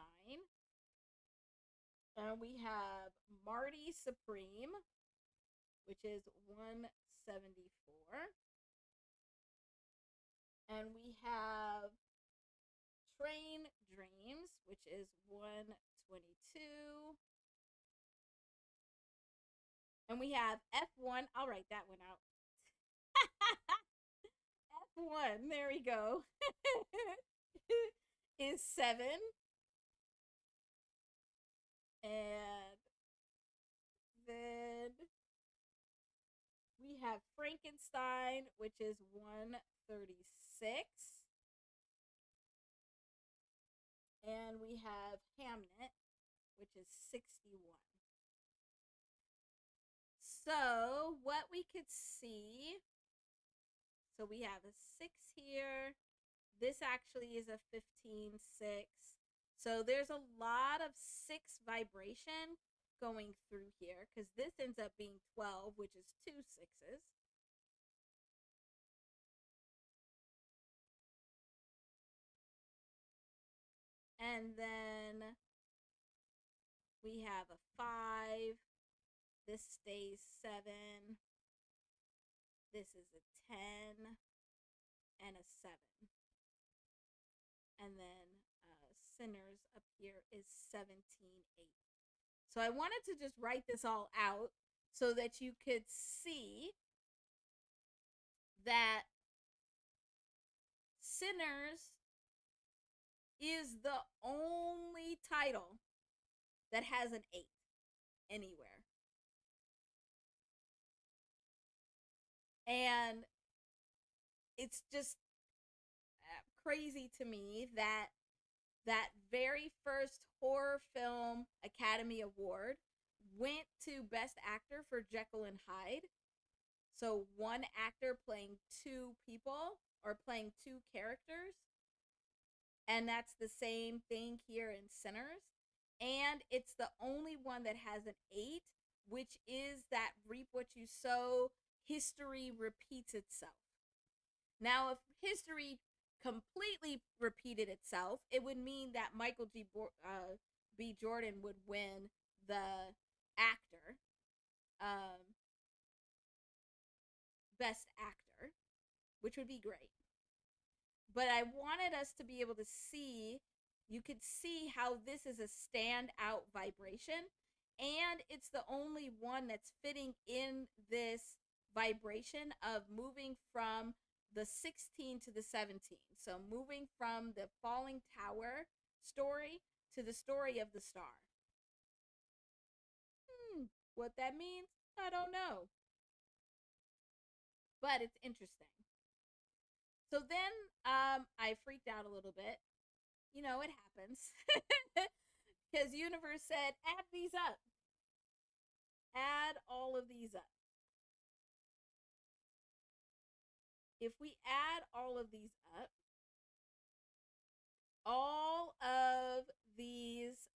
And we have Marty Supreme, which is 174. And we have Train Dreams, which is 122. And we have F1. I'll write that one out. F1, there we go. Is 7. And then we have Frankenstein, which is 136. And we have Hamnet, which is 61. So what we could see, so we have a 6 here. This actually is a 15, 6. So there's a lot of 6 vibration going through here, because this ends up being 12, which is 2 6s. And then we have a 5. This stays 7. This is a 10 and a 7. And then Sinners up here is 17, 8. So I wanted to just write this all out so that you could see that Sinners is the only title that has an 8 anywhere. And it's just crazy to me that that very first horror film Academy Award went to Best Actor for Jekyll and Hyde. So one actor playing 2 people, or playing 2 characters. And that's the same thing here in Sinners. And it's the only one that has an 8, which is that reap what you sow, history repeats itself. Now, if history completely repeated itself, it would mean that Michael B. Jordan would win the actor, um, best actor, which would be great. But I wanted us to be able to see, you could see how this is a standout vibration, and it's the only one that's fitting in this vibration of moving from the 16 to the 17. So moving from the falling tower story to the story of the star. What that means, I don't know. But it's interesting. So then I freaked out a little bit. You know, it happens. Because universe said, add these up. Add all of these up. If we add all of these up, all of these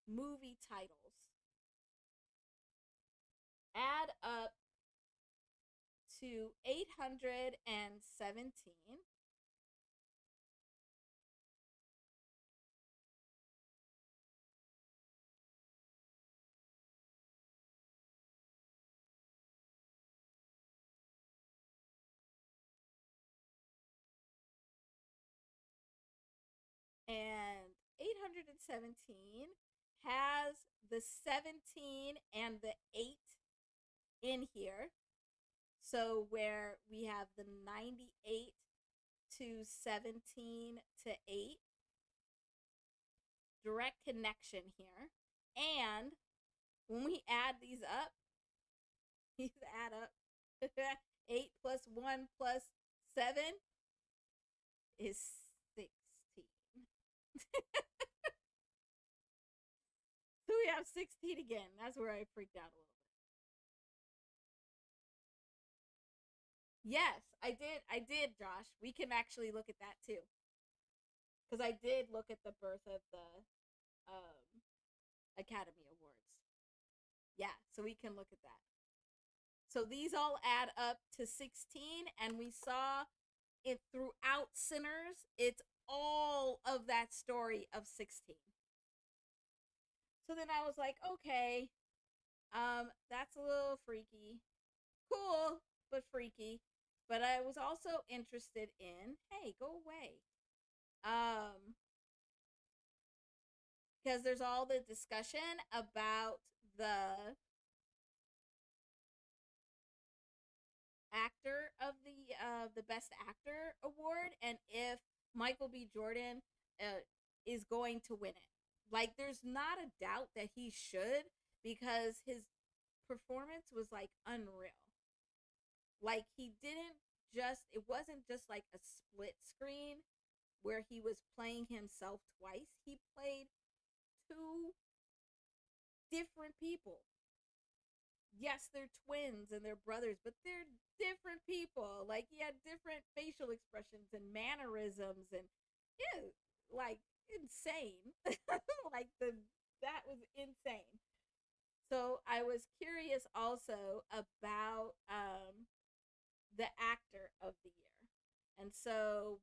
movie titles add up to 817. And 817 has the 17 and the 8 in here. So where we have the 98 to 17 to 8, direct connection here. And when we add these up, these add up. 8 plus 1 plus 7 is 16. So we have 16 again. That's where I freaked out a little bit. Yes, I did, Josh. We can actually look at that too. Because I did look at the birth of the Academy Awards. Yeah, so we can look at that. So these all add up to 16, and we saw it throughout Sinners. It's all of that story of 16. So then I was like, okay, that's a little freaky. Cool, but freaky. But I was also interested in, hey, go away. Because there's all the discussion about the best actor award, and if Michael B. Jordan is going to win it. Like, there's not a doubt that he should, because his performance was like unreal. Like, he didn't just, it wasn't just like a split screen where he was playing himself twice. He played two different people. Yes, they're twins and they're brothers, but they're different people. Like, he had different facial expressions and mannerisms, and yeah, like insane. Like, that was insane. So I was curious also about the actor of the year. And so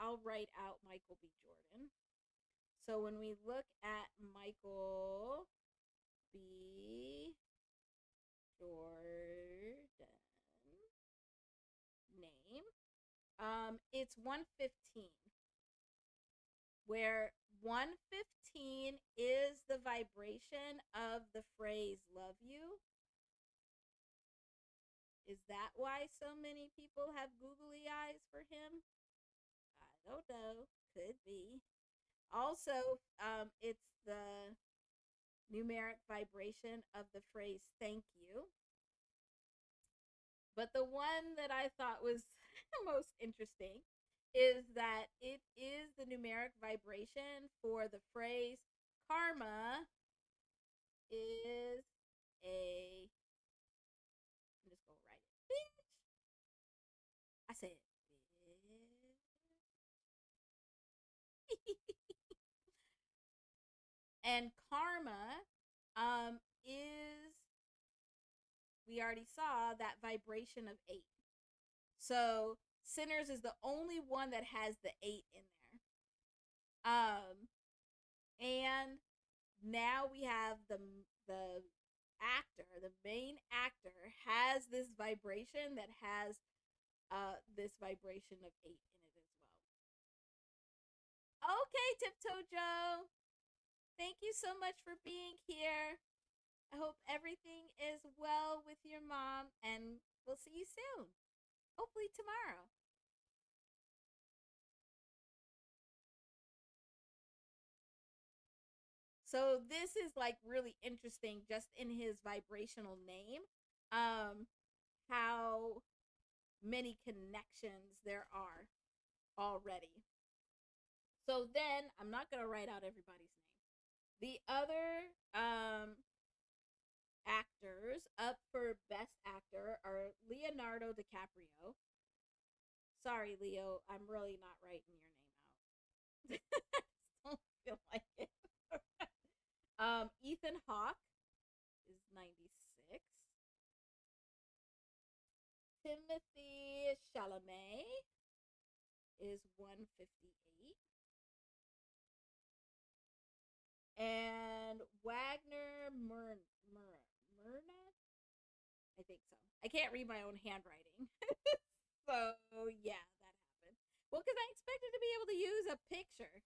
I'll write out Michael B. Jordan. So when we look at Michael B. Jordan name, it's 115, where 115 is the vibration of the phrase love you. Is that why so many people have googly eyes for him? I don't know. Could be. Also, it's the numeric vibration of the phrase thank you. But the one that I thought was most interesting is that it is the numeric vibration for the phrase karma is a. I'm just going to write it. Bitch. I said, and karma is, we already saw that vibration of 8. So Sinners is the only one that has the 8 in there. And now we have the actor, the main actor, has this vibration that has this vibration of 8 in it as well. Okay, Tiptoe Joe. Thank you so much for being here. I hope everything is well with your mom, and we'll see you soon. Hopefully tomorrow. So this is like really interesting just in his vibrational name. Um how many connections there are already. So then I'm not going to write out everybody's name. The other actors up for best actor are Leonardo DiCaprio. Sorry, Leo, I'm really not writing your name out. I don't feel like it. Ethan Hawke is 96. Timothy Chalamet is 158. And Wagner Myrna? I think so. I can't read my own handwriting. So, yeah, that happened. Well, because I expected to be able to use a picture.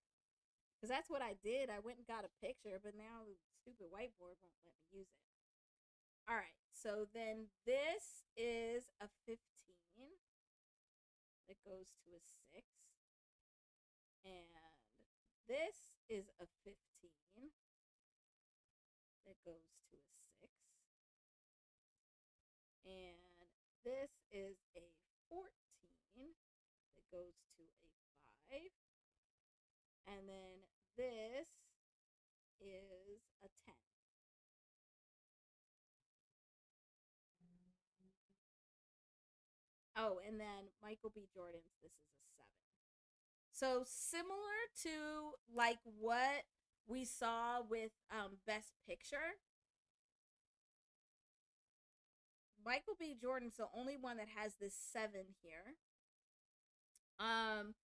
Because that's what I did. I went and got a picture, but now the stupid whiteboard won't let me use it. All right, so then this is a 15 that goes to a 6. And this is a 15 that goes to a 6. And this is a 14 that goes to a 5. And then this is a 10. Oh, and then Michael B. Jordan's, this is a 7. So similar to like what we saw with Best Picture, Michael B. Jordan's the only one that has this 7 here. And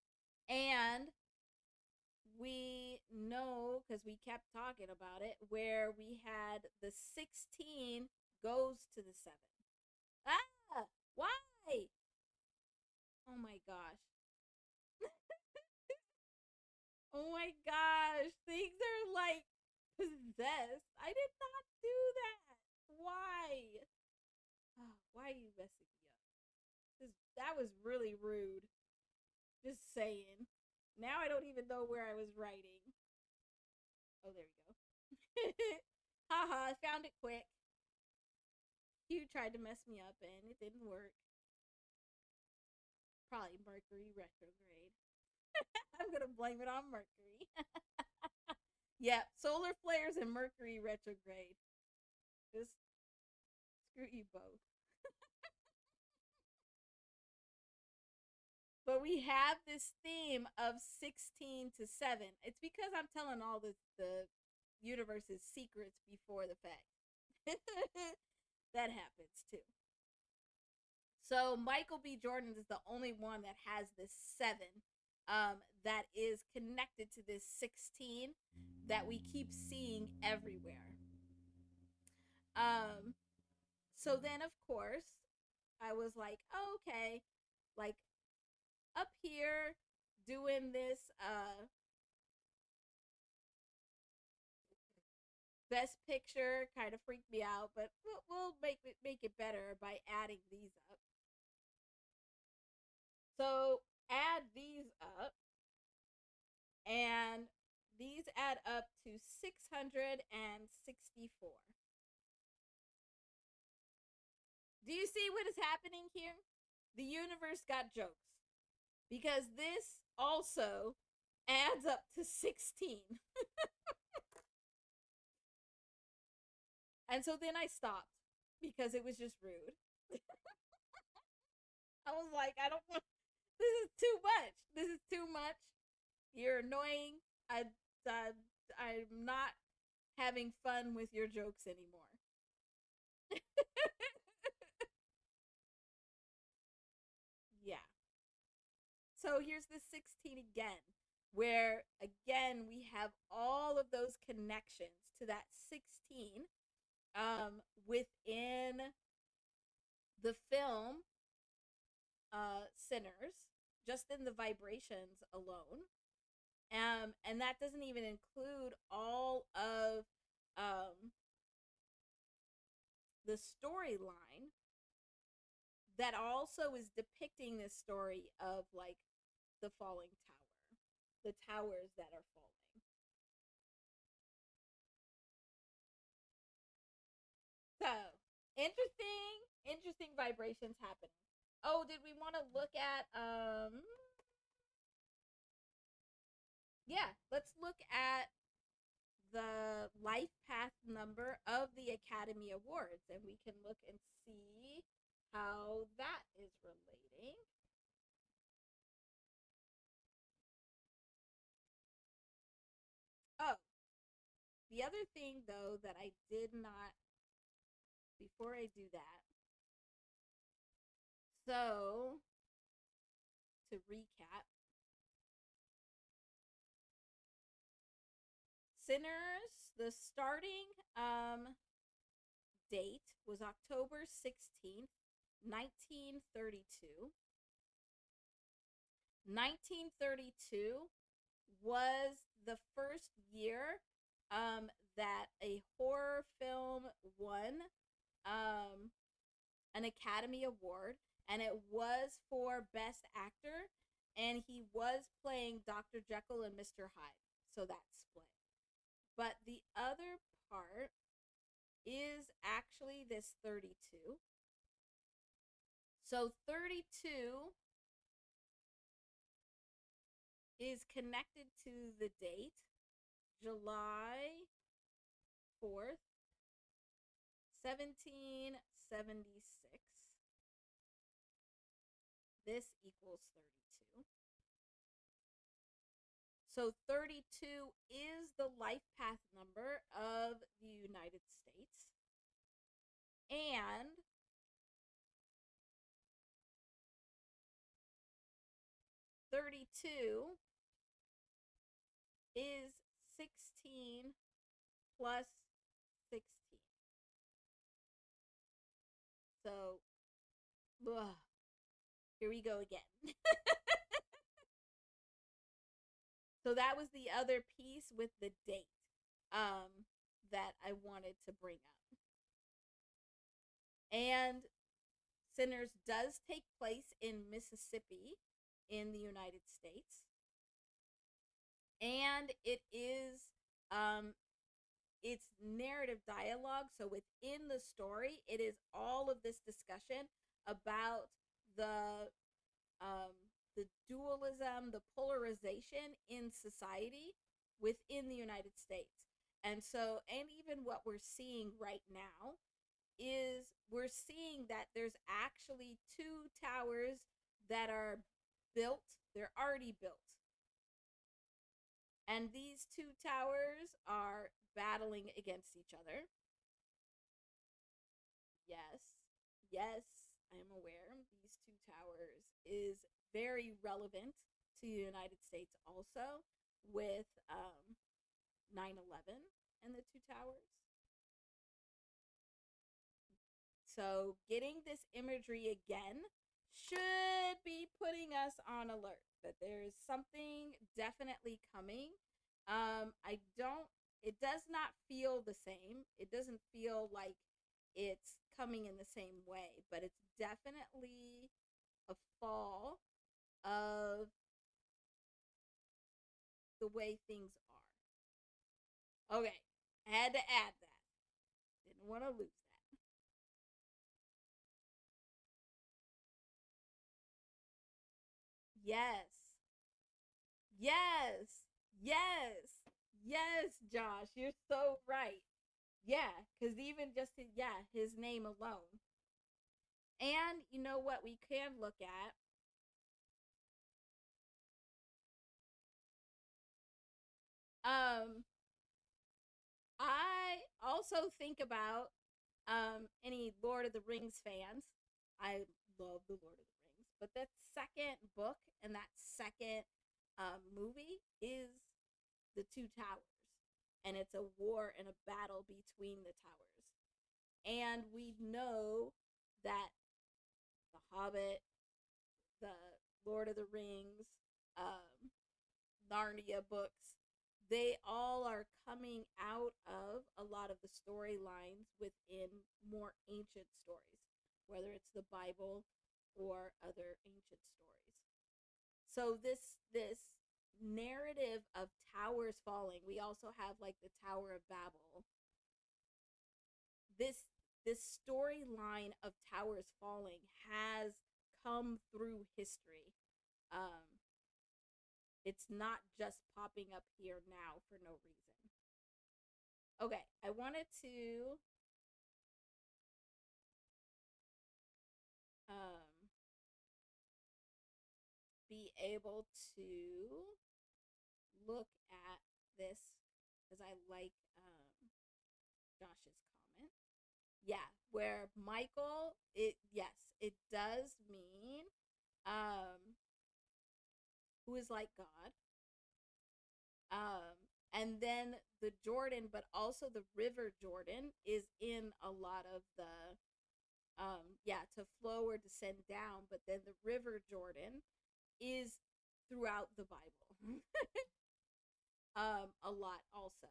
we know, because we kept talking about it, where we had the 16 goes to the 7. Ah, why? Oh my gosh. Oh my gosh. Things are like possessed. I did not do that. Why? Oh, why are you messing me up? That was really rude. Just saying. Now I don't even know where I was writing. Oh, there we go. Haha, I found it quick. You tried to mess me up and it didn't work. Probably Mercury retrograde. I'm gonna blame it on Mercury. Yeah, solar flares and Mercury retrograde. Just screw you both. But we have this theme of 16 to 7. It's because I'm telling all the universe's secrets before the fact. That happens too. So Michael B. Jordan is the only one that has this 7 that is connected to this 16 that we keep seeing everywhere. Um, so then, of course, I was like, oh, okay, like up here doing this best picture kind of freaked me out, but we'll make it better by adding these up. So add these up, and these add up to 664. Do you see what is happening here? The universe got jokes because this also adds up to 16. And so then I stopped because it was just rude. I was like, I don't want, this is too much. This is too much. You're annoying. I I'm not having fun with your jokes anymore. Yeah. So here's the 16 again. where again we have all of those connections to that 16 within the film Sinners, just in the vibrations alone. And that doesn't even include all of the storyline that also is depicting this story of like the falling tower, the towers that are falling. So interesting vibrations happening. Oh, did we want to look at yeah, let's look at the life path number of the Academy Awards, and we can look and see how that is relating. Oh, the other thing though that I did not, before I do that, so to recap, Sinners, the starting date was October 16th, 1932. 1932 was the first year that a horror film won an Academy Award, and it was for Best Actor, and he was playing Dr. Jekyll and Mr. Hyde. So that's split. But the other part is actually this 32. So 32 is connected to the date July 4th, 1776. This equals 32. So 32 is the life path number of the United States. And $32 is 16 plus 16. So, ugh, here we go again. So that was the other piece with the date that I wanted to bring up. And Sinners does take place in Mississippi in the United States. And it is it's narrative dialogue. So within the story, it is all of this discussion about the dualism, the polarization in society within the United States. And so, and even what we're seeing right now is we're seeing that there's actually two towers that are built, they're already built. And these two towers are battling against each other. Yes, yes, I am aware these two towers is very relevant to the United States also with 9/11 and the two towers. So getting this imagery again should be putting us on alert that there is something definitely coming. I don't, it does not feel the same. It doesn't feel like it's coming in the same way, but it's definitely a fall of the way things are. Okay, I had to add that. Didn't want to lose that. Yes. Yes. Yes. Yes, Josh, you're so right. Yeah, because even just yeah, his name alone. And you know what we can look at? Um, I also think about any Lord of the Rings fans. I love the Lord of the Rings, but that second book and that second movie is the two towers, and it's a war and a battle between the towers. And we know that the Hobbit, the Lord of the Rings, um, Narnia books, they all are coming out of a lot of the storylines within more ancient stories, whether it's the Bible or other ancient stories. So this narrative of towers falling, we also have like the Tower of Babel. This storyline of towers falling has come through history. Um, it's not just popping up here now for no reason. Okay, I wanted to be able to look at this because I like Josh's comment. Yeah, where Michael, it does mean who is like God. And then the Jordan, but also the River Jordan is in a lot of the to flow or descend down, but then the River Jordan is throughout the Bible. A lot also.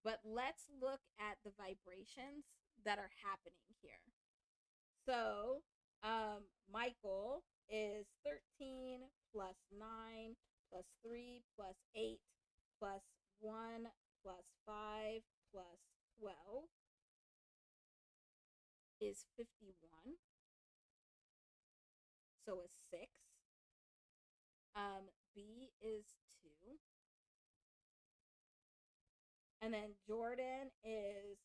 But let's look at the vibrations that are happening here. So, Michael is 13 plus 9 plus 3 plus 8 plus 1 plus 5 plus 12 is 51. So a 6. B is 2. And then Jordan is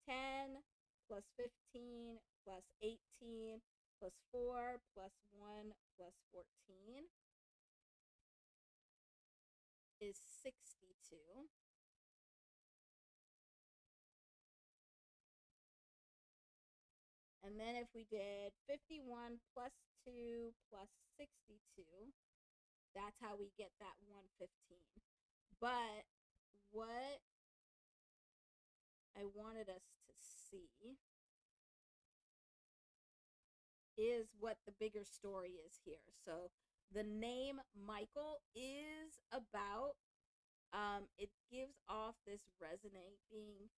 10 plus 15 plus 18 plus 4 plus 1 plus 14 is 62. And then if we did 51 plus 2 plus 62, that's how we get that 115. But what I wanted us to see is what the bigger story is here. So the name Michael is about, it gives off this resonating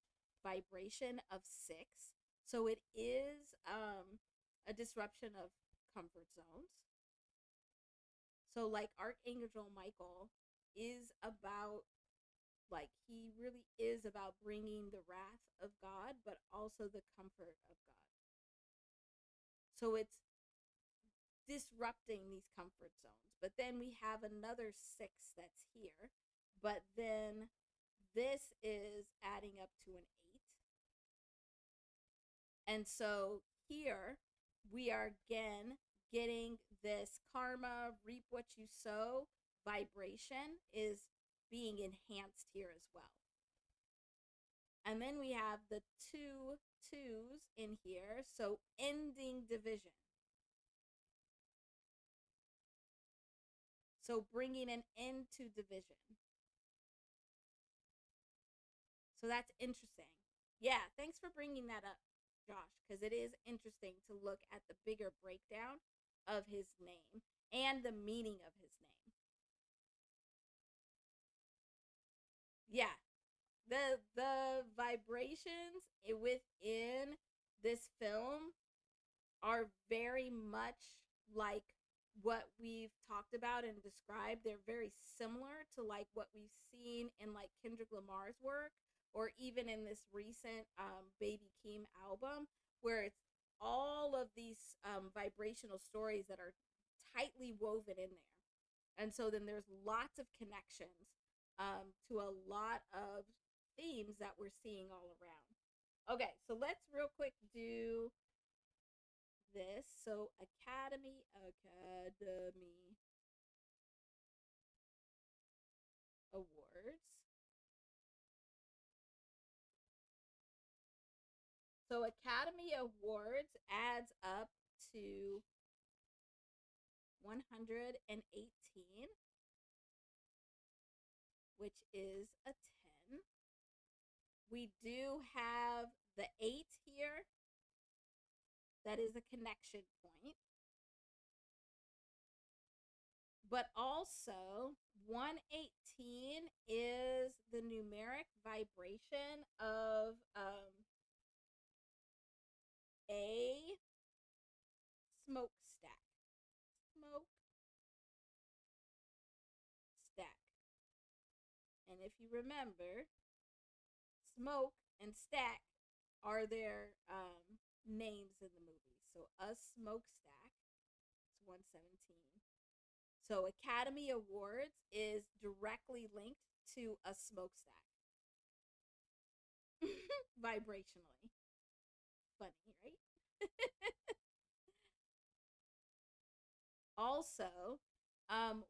vibration of 6. So it is a disruption of comfort zones. So like Archangel Michael is about, like, he really is about bringing the wrath of God, but also the comfort of God. So it's disrupting these comfort zones. But then we have another 6 that's here. But then this is adding up to an 8. And so here we are again getting this karma, reap what you sow vibration is being enhanced here as well. And then we have the 2 2s in here, so ending division. So bringing an end to division. So that's interesting. Yeah, thanks for bringing that up, Josh, because it is interesting to look at the bigger breakdown of his name and the meaning of his name. Yeah, the vibrations within this film are very much like what we've talked about and described. They're very similar to like what we've seen in like Kendrick Lamar's work, or even in this recent Baby Keem album, where it's all of these vibrational stories that are tightly woven in there. And so then there's lots of connections to a lot of themes that we're seeing all around. Okay, so let's real quick do this. So Academy Awards. So Academy Awards adds up to 118. which is a 10. We do have the 8 here. That is a connection point. But also, 118 is the numeric vibration of a smokestack. Smoke stack. And if you remember, smoke and stack are their names in the movie. So a smokestack is 117. So Academy Awards is directly linked to a smokestack. Vibrationally. Funny, right? Also,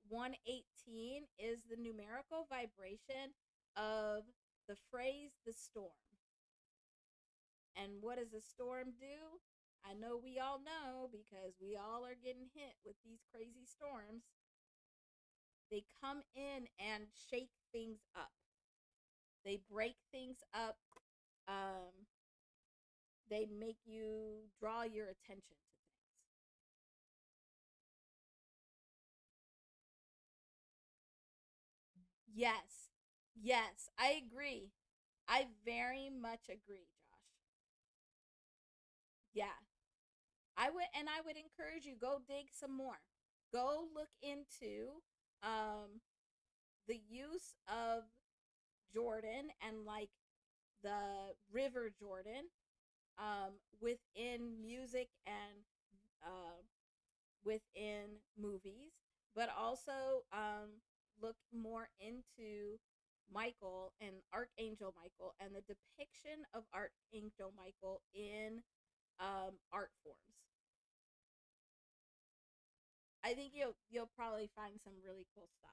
118 is the numerical vibration of the phrase the storm. And what does a storm do? I know we all know because we all are getting hit with these crazy storms. They come in and shake things up. They break things up. They make you draw your attention to things. Yes. Yes, I agree. I very much agree, Josh. Yeah. I would encourage you go dig some more. Go look into um the use of Jordan and like the River Jordan within music and uh, within movies, but also look more into Michael and Archangel Michael and the depiction of Archangel Michael in art forms. I think you'll probably find some really cool stuff.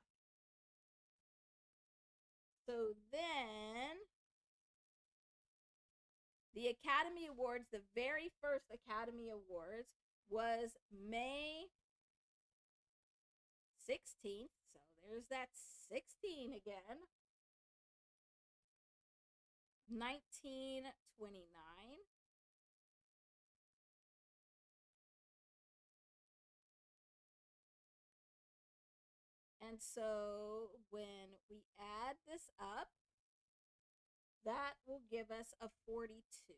So then the Academy Awards, the very first Academy Awards was May 16th. So there's that 16 again. 1929. And so when we add this up, that will give us a 42,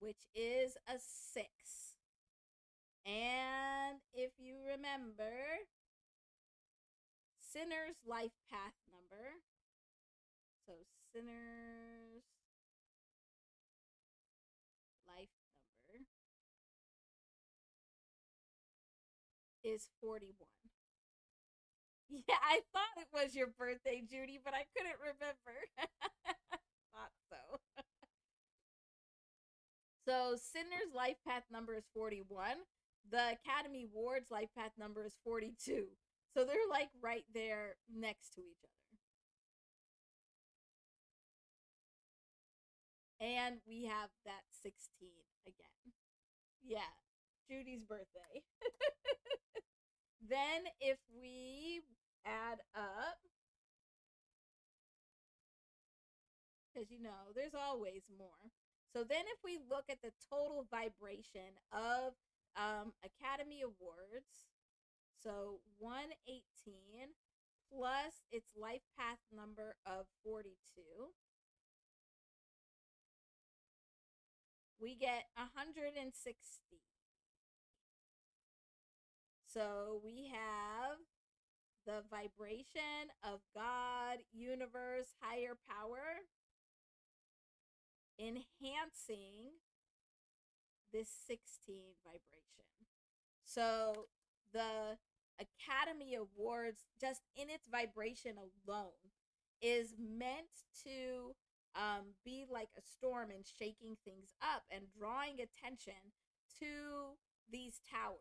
which is a 6. And if you remember, Sinner's life path number. So Sinner's life number is 41. Yeah, I thought it was your birthday, Judy, but I couldn't remember. Thought so. So Sinner's life path number is 41. The Academy Awards life path number is 42. So they're like right there next to each other. And we have that 16 again. Yeah, Judy's birthday. Then if we add up, because you know, there's always more. So then if we look at the total vibration of Academy Awards, so 118 plus its life path number of 42, we get 160. So we have the vibration of God, universe, higher power, enhancing this 16 vibration. So the Academy Awards, just in its vibration alone, is meant to be like a storm and shaking things up and drawing attention to these towers.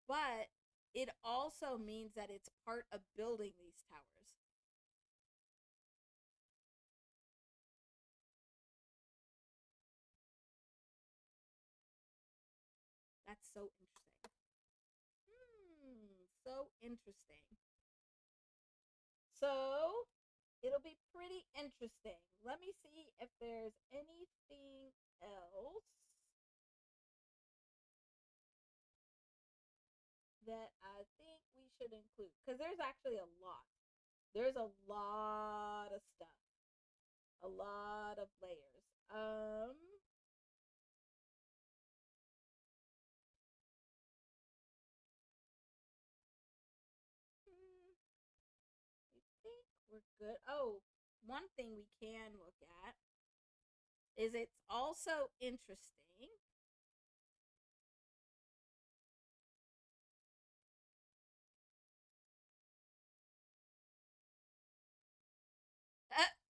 But it also means that it's part of building these towers. That's so interesting. So interesting. So it'll be pretty interesting. Let me see if there's anything else that I think we should include, because there's actually a lot. There's a lot of stuff, a lot of layers. I think we're good. Oh, one thing we can look at is it's also interesting.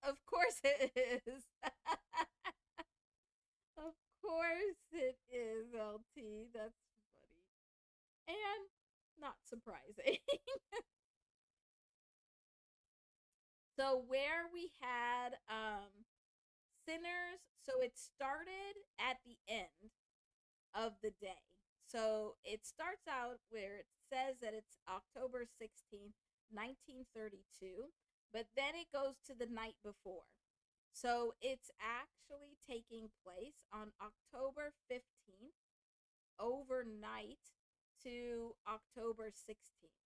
Of course it is. Of course it is, LT. That's funny. And not surprising. So where we had sinners, so it started at the end of the day. So it starts out where it says that it's October 16th, 1932, but then it goes to the night before. So it's actually taking place on October 15th, overnight to October 16th.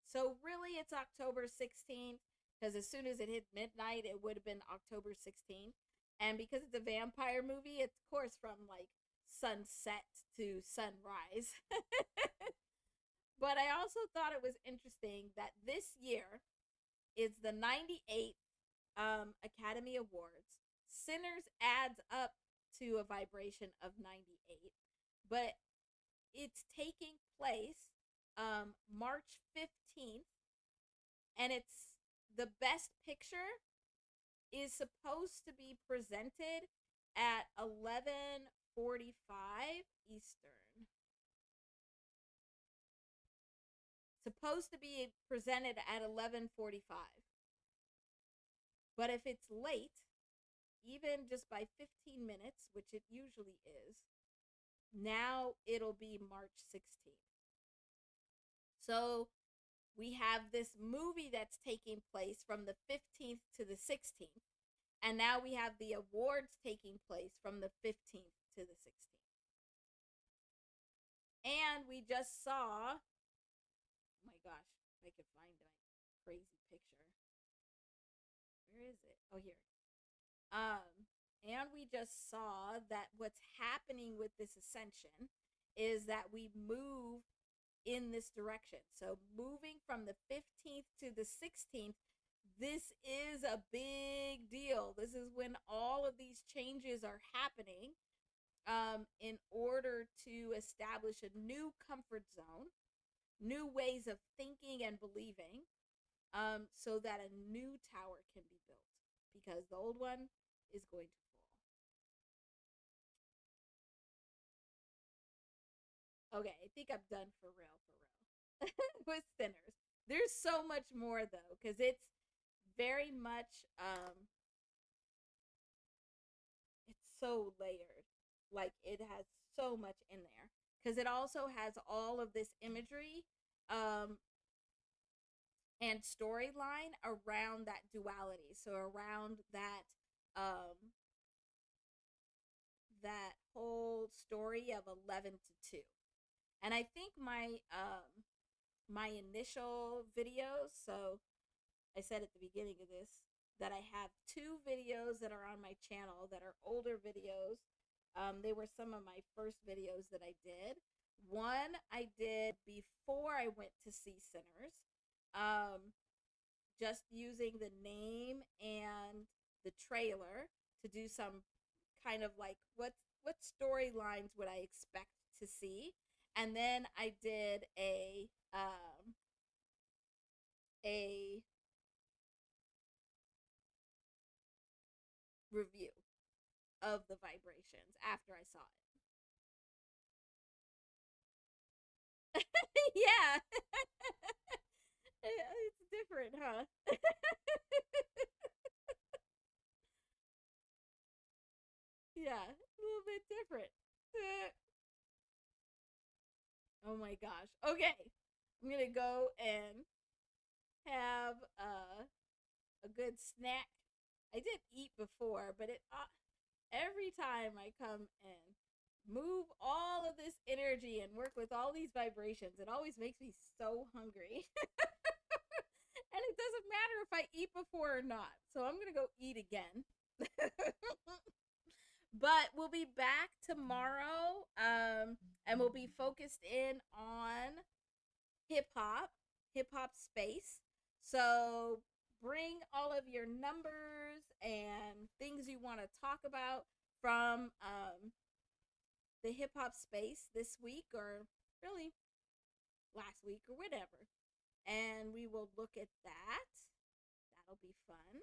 So really, it's October 16th because as soon as it hit midnight, it would have been October 16th. And because it's a vampire movie, it's of course from like sunset to sunrise. But I also thought it was interesting that this year is the 98th Academy Awards. Sinners adds up to a vibration of 98, but it's taking place March 15th, and it's the best picture is supposed to be presented at 11:45 Eastern. Supposed to be presented at 11:45. But if it's late, even just by 15 minutes, which it usually is, now it'll be March 16th. So we have this movie that's taking place from the 15th to the 16th. And now we have the awards taking place from the 15th to the 16th. And we just saw, oh my gosh, if I could find my crazy picture. Where is it? Oh, here. And we just saw that what's happening with this ascension is that we move in this direction. So moving from the 15th to the 16th, this is a big deal. This is when all of these changes are happening in order to establish a new comfort zone, new ways of thinking and believing, so that a new tower can be built because the old one is going to fall. Okay, I think I'm done for real, with Sinners. There's so much more though, because it's very much it's so layered. Like it has so much in there because it also has all of this imagery um and storyline around that duality. So around um that whole story of 11 to 2. And I think my initial videos, so I said at the beginning of this that I have two videos that are on my channel that are older videos. They were some of my first videos that I did. One I did before I went to see Sinners, um, just using the name and the trailer to do some kind of like what storylines would I expect to see, and then I did a review of the vibrations after I saw it. Yeah. It's different, huh? Yeah, a little bit different. Oh my gosh. Okay. I'm going to go and have a good snack. I did eat before, but it every time I come and move all of this energy and work with all these vibrations, it always makes me so hungry. And it doesn't matter if I eat before or not. So I'm going to go eat again. But we'll be back tomorrow, and we'll be focused in on hip hop space. So bring all of your numbers and things you want to talk about from the hip hop space this week, or really last week, or whatever. And we will look at that. That'll be fun.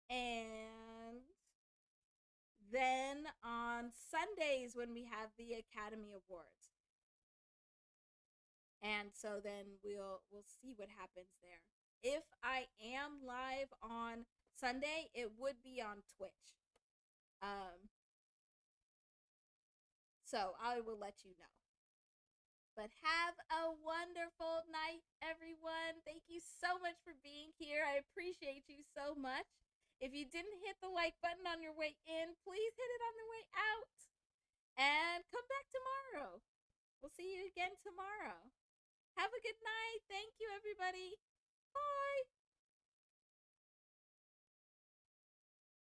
And then on Sundays when we have the Academy Awards. And so then we'll see what happens there. If I am live on Sunday, it would be on Twitch. So I will let you know. But have a wonderful night, everyone. Thank you so much for being here. I appreciate you so much. If you didn't hit the like button on your way in, please hit it on the way out. And come back tomorrow. We'll see you again tomorrow. Have a good night. Thank you, everybody.